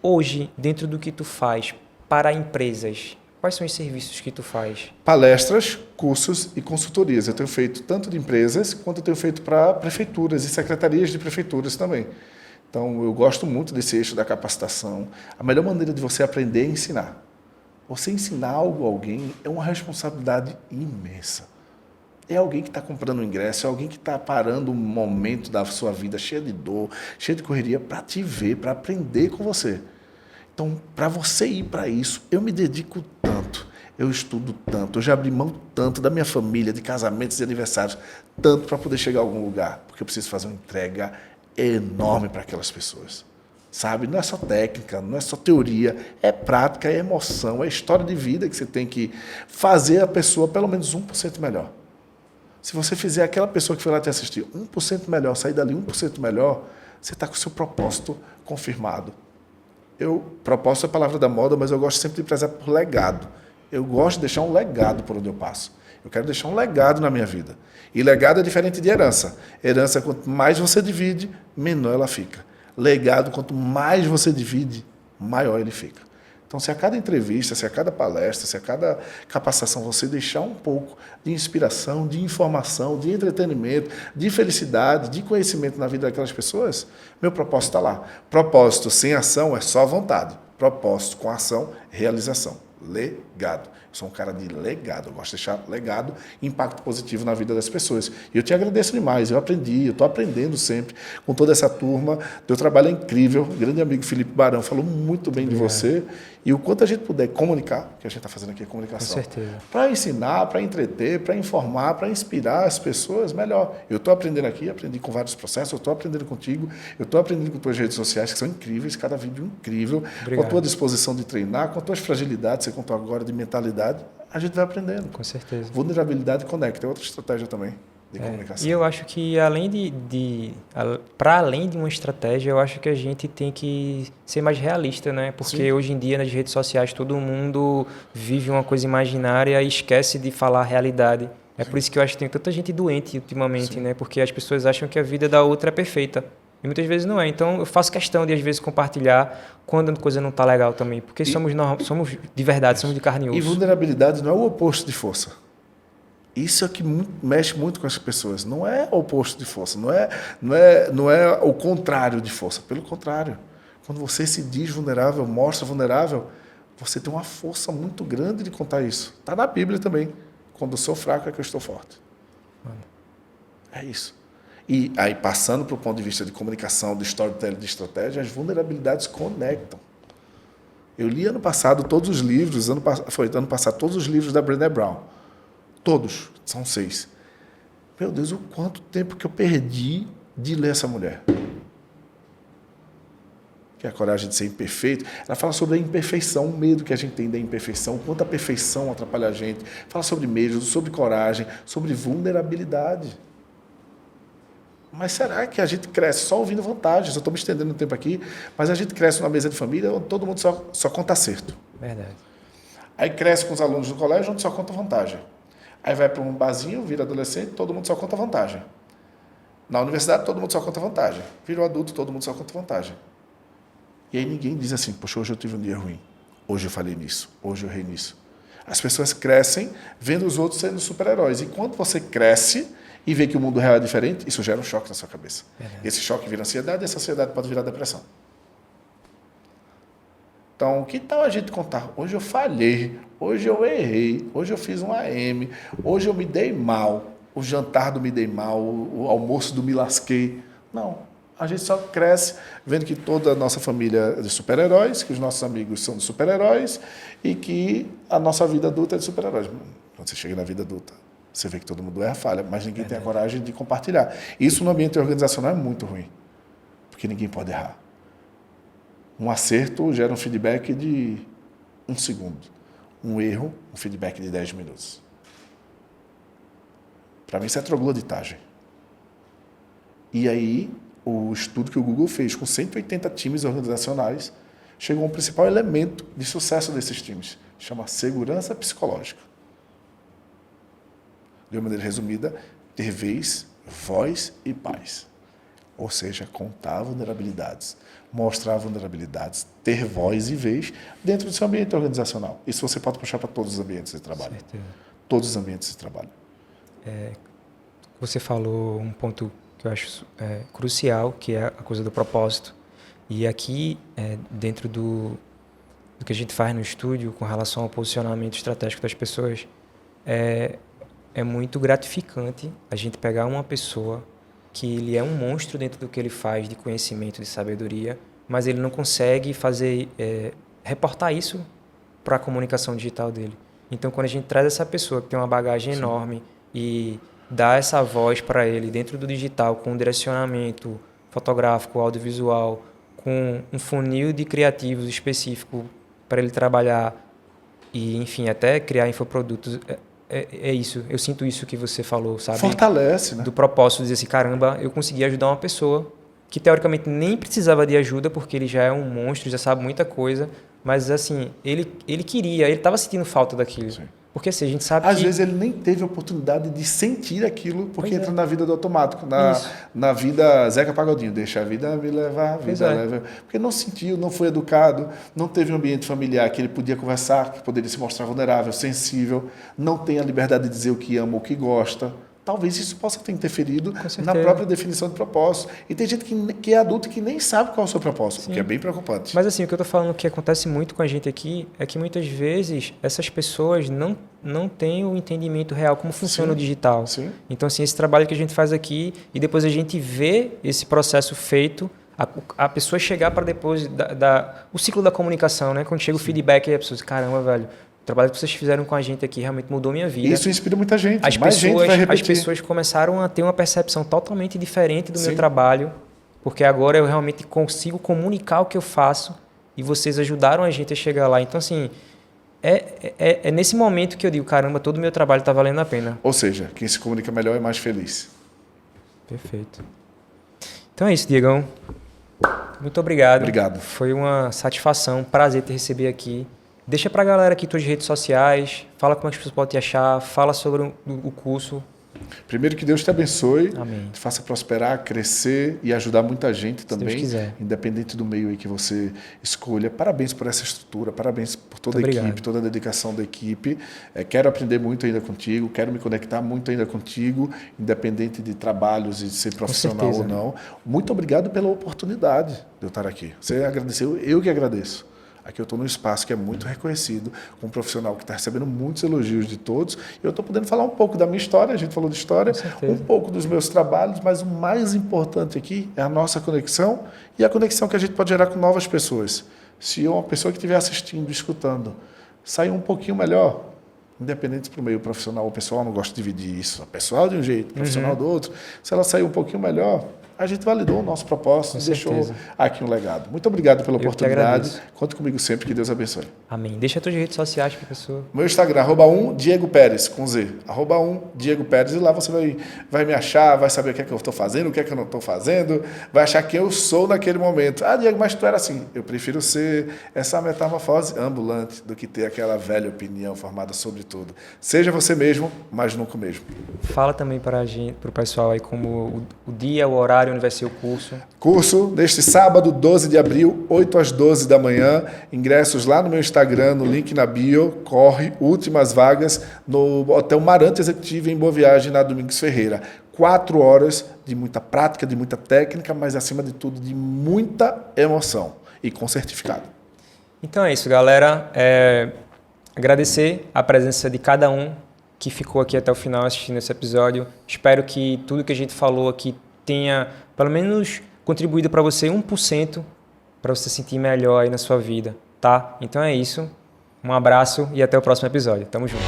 Hoje, dentro do que tu faz para empresas, Quais são os serviços que tu faz? Palestras, cursos e consultorias. Eu tenho feito tanto de empresas, quanto eu tenho feito para prefeituras e secretarias de prefeituras também. Então, eu gosto muito desse eixo da capacitação. A melhor maneira de você aprender é ensinar. Você ensinar algo a alguém é uma responsabilidade imensa. É alguém que está comprando um ingresso, é alguém que está parando um momento da sua vida cheia de dor, cheia de correria, para te ver, para aprender com você. Então, para você ir para isso, eu me dedico tanto, eu estudo tanto, eu já abri mão tanto da minha família, de casamentos e aniversários, tanto para poder chegar a algum lugar, porque eu preciso fazer uma entrega enorme para aquelas pessoas. Sabe? Não é só técnica, não é só teoria, é prática, é emoção, é história de vida que você tem que fazer a pessoa pelo menos 1% melhor. Se você fizer aquela pessoa que foi lá te assistir 1% melhor, sair dali 1% melhor, você está com o seu propósito confirmado. Propósito é a palavra da moda, mas eu gosto sempre de prezar por legado. Eu gosto de deixar um legado por onde eu passo. Eu quero deixar um legado na minha vida. E legado é diferente de herança. Herança, quanto mais você divide, menor ela fica. Legado, quanto mais você divide, maior ele fica. Então, se a cada entrevista, se a cada palestra, se a cada capacitação você deixar um pouco de inspiração, de informação, de entretenimento, de felicidade, de conhecimento na vida daquelas pessoas, meu propósito está lá. Propósito sem ação é só vontade. Propósito com ação, realização. Legado. Eu sou um cara de legado, eu gosto de deixar legado e impacto positivo na vida das pessoas. E eu te agradeço demais, eu estou aprendendo sempre com toda essa turma. Teu trabalho é incrível, o grande amigo Felipe Barão falou muito bem de você. E o quanto a gente puder comunicar, o que a gente está fazendo aqui é comunicação. Com certeza. Para ensinar, para entreter, para informar, para inspirar as pessoas, melhor. Eu estou aprendendo aqui, aprendi com vários processos, eu estou aprendendo contigo, eu estou aprendendo com tuas redes sociais, que são incríveis, cada vídeo incrível. Obrigado. Com a tua disposição de treinar, com as tuas fragilidades, você contou agora de mentalidade, a gente vai aprendendo. Com certeza. Vulnerabilidade conecta, é outra estratégia também de comunicação. E eu acho que para além de uma estratégia, eu acho que a gente tem que ser mais realista, né? Porque Sim. hoje em dia nas redes sociais todo mundo vive uma coisa imaginária e esquece de falar a realidade. É por isso que eu acho que tem tanta gente doente ultimamente, né? Porque as pessoas acham que a vida da outra é perfeita. E muitas vezes não é. Então, eu faço questão de, às vezes, compartilhar quando a coisa não está legal também. Porque somos de verdade, somos de carne e osso. E vulnerabilidade não é o oposto de força. Isso é que mexe muito com as pessoas. Não é o oposto de força, não é o contrário de força. Pelo contrário, quando você se diz vulnerável, mostra vulnerável, você tem uma força muito grande de contar isso. Está na Bíblia também. Quando eu sou fraco é que eu estou forte. É isso. E aí, passando para o ponto de vista de comunicação, de storytelling, de estratégia, as vulnerabilidades conectam. Eu li ano passado todos os livros, ano passado todos os livros da Brené Brown. Todos, são 6. Meu Deus, o quanto tempo que eu perdi de ler essa mulher. Que é a coragem de ser imperfeito. Ela fala sobre a imperfeição, o medo que a gente tem da imperfeição, quanto a perfeição atrapalha a gente. Fala sobre medo, sobre coragem, sobre vulnerabilidade. Mas será que a gente cresce só ouvindo vantagens? Eu estou me estendendo no tempo aqui, mas a gente cresce numa mesa de família onde todo mundo só conta acerto. Verdade. Aí cresce com os alunos do colégio onde só conta vantagem. Aí vai para um barzinho, vira adolescente, todo mundo só conta vantagem. Na universidade, todo mundo só conta vantagem. Vira um adulto, todo mundo só conta vantagem. E aí ninguém diz assim, poxa, hoje eu tive um dia ruim. Hoje eu falei nisso. Hoje eu errei nisso. As pessoas crescem vendo os outros sendo super-heróis. E quando você cresce e vê que o mundo real é diferente, isso gera um choque na sua cabeça. Esse choque vira ansiedade e essa ansiedade pode virar depressão. Então, que tal a gente contar? Hoje eu falhei, hoje eu errei, hoje eu fiz um AM, hoje eu me dei mal, o jantar do me dei mal, o almoço do me lasquei. Não, a gente só cresce vendo que toda a nossa família é de super-heróis, que os nossos amigos são de super-heróis e que a nossa vida adulta é de super-heróis. Quando você chega na vida adulta, você vê que todo mundo erra, falha, mas ninguém tem a coragem de compartilhar. Isso no ambiente organizacional é muito ruim, porque ninguém pode errar. Um acerto gera um feedback de 1 segundo. Um erro, um feedback de 10 minutos. Para mim, isso é trogloditagem. E aí, o estudo que o Google fez com 180 times organizacionais chegou a um principal elemento de sucesso desses times. Chama segurança psicológica. De uma maneira resumida, ter vez, voz e paz. Ou seja, contar vulnerabilidades, mostrar vulnerabilidades, ter voz e vez dentro do seu ambiente organizacional. Isso você pode puxar para todos os ambientes de trabalho. Certeza. Todos os ambientes de trabalho. Você falou um ponto que eu acho crucial, que é a coisa do propósito. E aqui, dentro do que a gente faz no estúdio, com relação ao posicionamento estratégico das pessoas, é muito gratificante a gente pegar uma pessoa que ele é um monstro dentro do que ele faz de conhecimento, de sabedoria, mas ele não consegue reportar isso para a comunicação digital dele. Então, quando a gente traz essa pessoa que tem uma bagagem enorme e dá essa voz para ele dentro do digital, com um direcionamento fotográfico, audiovisual, com um funil de criativos específico para ele trabalhar e, enfim, até criar infoprodutos, é isso. Eu sinto isso que você falou, sabe? Fortalece, né? Do propósito de dizer assim, caramba, eu consegui ajudar uma pessoa que teoricamente nem precisava de ajuda porque ele já é um monstro, já sabe muita coisa, mas assim, ele estava sentindo falta daquilo. Sim. Porque assim, a gente sabe Às que... vezes ele nem teve a oportunidade de sentir aquilo, porque Pois entra na vida do automático, na vida Zeca Pagodinho, deixa a vida me levar, a vida leva. Porque não sentiu, não foi educado, não teve um ambiente familiar que ele podia conversar, que poderia se mostrar vulnerável, sensível, não tem a liberdade de dizer o que ama ou o que gosta. Talvez isso possa ter interferido na própria definição de propósito. E tem gente que é adulto e que nem sabe qual é o seu propósito, o que é bem preocupante. Mas assim, o que eu estou falando que acontece muito com a gente aqui é que muitas vezes essas pessoas não têm o entendimento real como funciona o digital. Sim. Então, assim, esse trabalho que a gente faz aqui e depois a gente vê esse processo feito, a pessoa chegar para depois o ciclo da comunicação, né? Quando chega o feedback, aí a pessoa diz, caramba, velho, o trabalho que vocês fizeram com a gente aqui realmente mudou minha vida. Isso inspira muita gente. As pessoas começaram a ter uma percepção totalmente diferente do meu trabalho, porque agora eu realmente consigo comunicar o que eu faço e vocês ajudaram a gente a chegar lá. Então, assim, é nesse momento que eu digo, caramba, todo o meu trabalho está valendo a pena. Ou seja, quem se comunica melhor é mais feliz. Perfeito. Então é isso, Diegão. Muito obrigado. Obrigado. Foi uma satisfação, um prazer te receber aqui. Deixa pra galera aqui tuas redes sociais, fala como as pessoas podem te achar, fala sobre o curso. Primeiro, que Deus te abençoe, Amém. te faça prosperar, crescer e ajudar muita gente também, Deus quiser. Independente do meio aí que você escolha. Parabéns por essa estrutura, parabéns por toda Muito a equipe, obrigado. toda a dedicação da equipe. Quero aprender muito ainda contigo, quero me conectar muito ainda contigo, independente de trabalhos e de ser profissional ou não. Muito obrigado pela oportunidade de eu estar aqui. Você agradeceu, eu que agradeço. Aqui eu estou num espaço que é muito reconhecido, com um profissional que está recebendo muitos elogios de todos. E eu estou podendo falar um pouco da minha história, a gente falou de história, um pouco dos meus trabalhos, mas o mais importante aqui é a nossa conexão e a conexão que a gente pode gerar com novas pessoas. Se uma pessoa que estiver assistindo, escutando, sair um pouquinho melhor, independente para o meio profissional, o pessoal não gosta de dividir isso, o pessoal de um jeito, o profissional do outro, se ela sair um pouquinho melhor, a gente validou o nosso propósito e deixou aqui um legado. Muito obrigado pela oportunidade. Conte comigo sempre, que Deus abençoe. Amém. Deixa as tuas redes sociais para a pessoa. Meu Instagram, @Diego Pérez, com Z. @Diego Pérez. E lá você vai me achar, vai saber o que é que eu estou fazendo, o que é que eu não estou fazendo, vai achar quem eu sou naquele momento. Ah, Diego, mas tu era assim. Eu prefiro ser essa metamorfose ambulante do que ter aquela velha opinião formada sobre tudo. Seja você mesmo, mas nunca o mesmo. Fala também para o pessoal aí como o dia, o horário onde vai ser o curso. Curso neste sábado, 12 de abril, 8 às 12 da manhã. Ingressos lá no meu Instagram, no link na bio. Corre, últimas vagas no Hotel Marante Executive em Boa Viagem, na Domingos Ferreira. 4 horas de muita prática, de muita técnica, mas acima de tudo de muita emoção e com certificado. Então é isso, galera. Agradecer a presença de cada um que ficou aqui até o final assistindo esse episódio. Espero que tudo que a gente falou aqui tenha, pelo menos, contribuído para você 1%, para você se sentir melhor aí na sua vida, tá? Então é isso. Um abraço e até o próximo episódio. Tamo junto.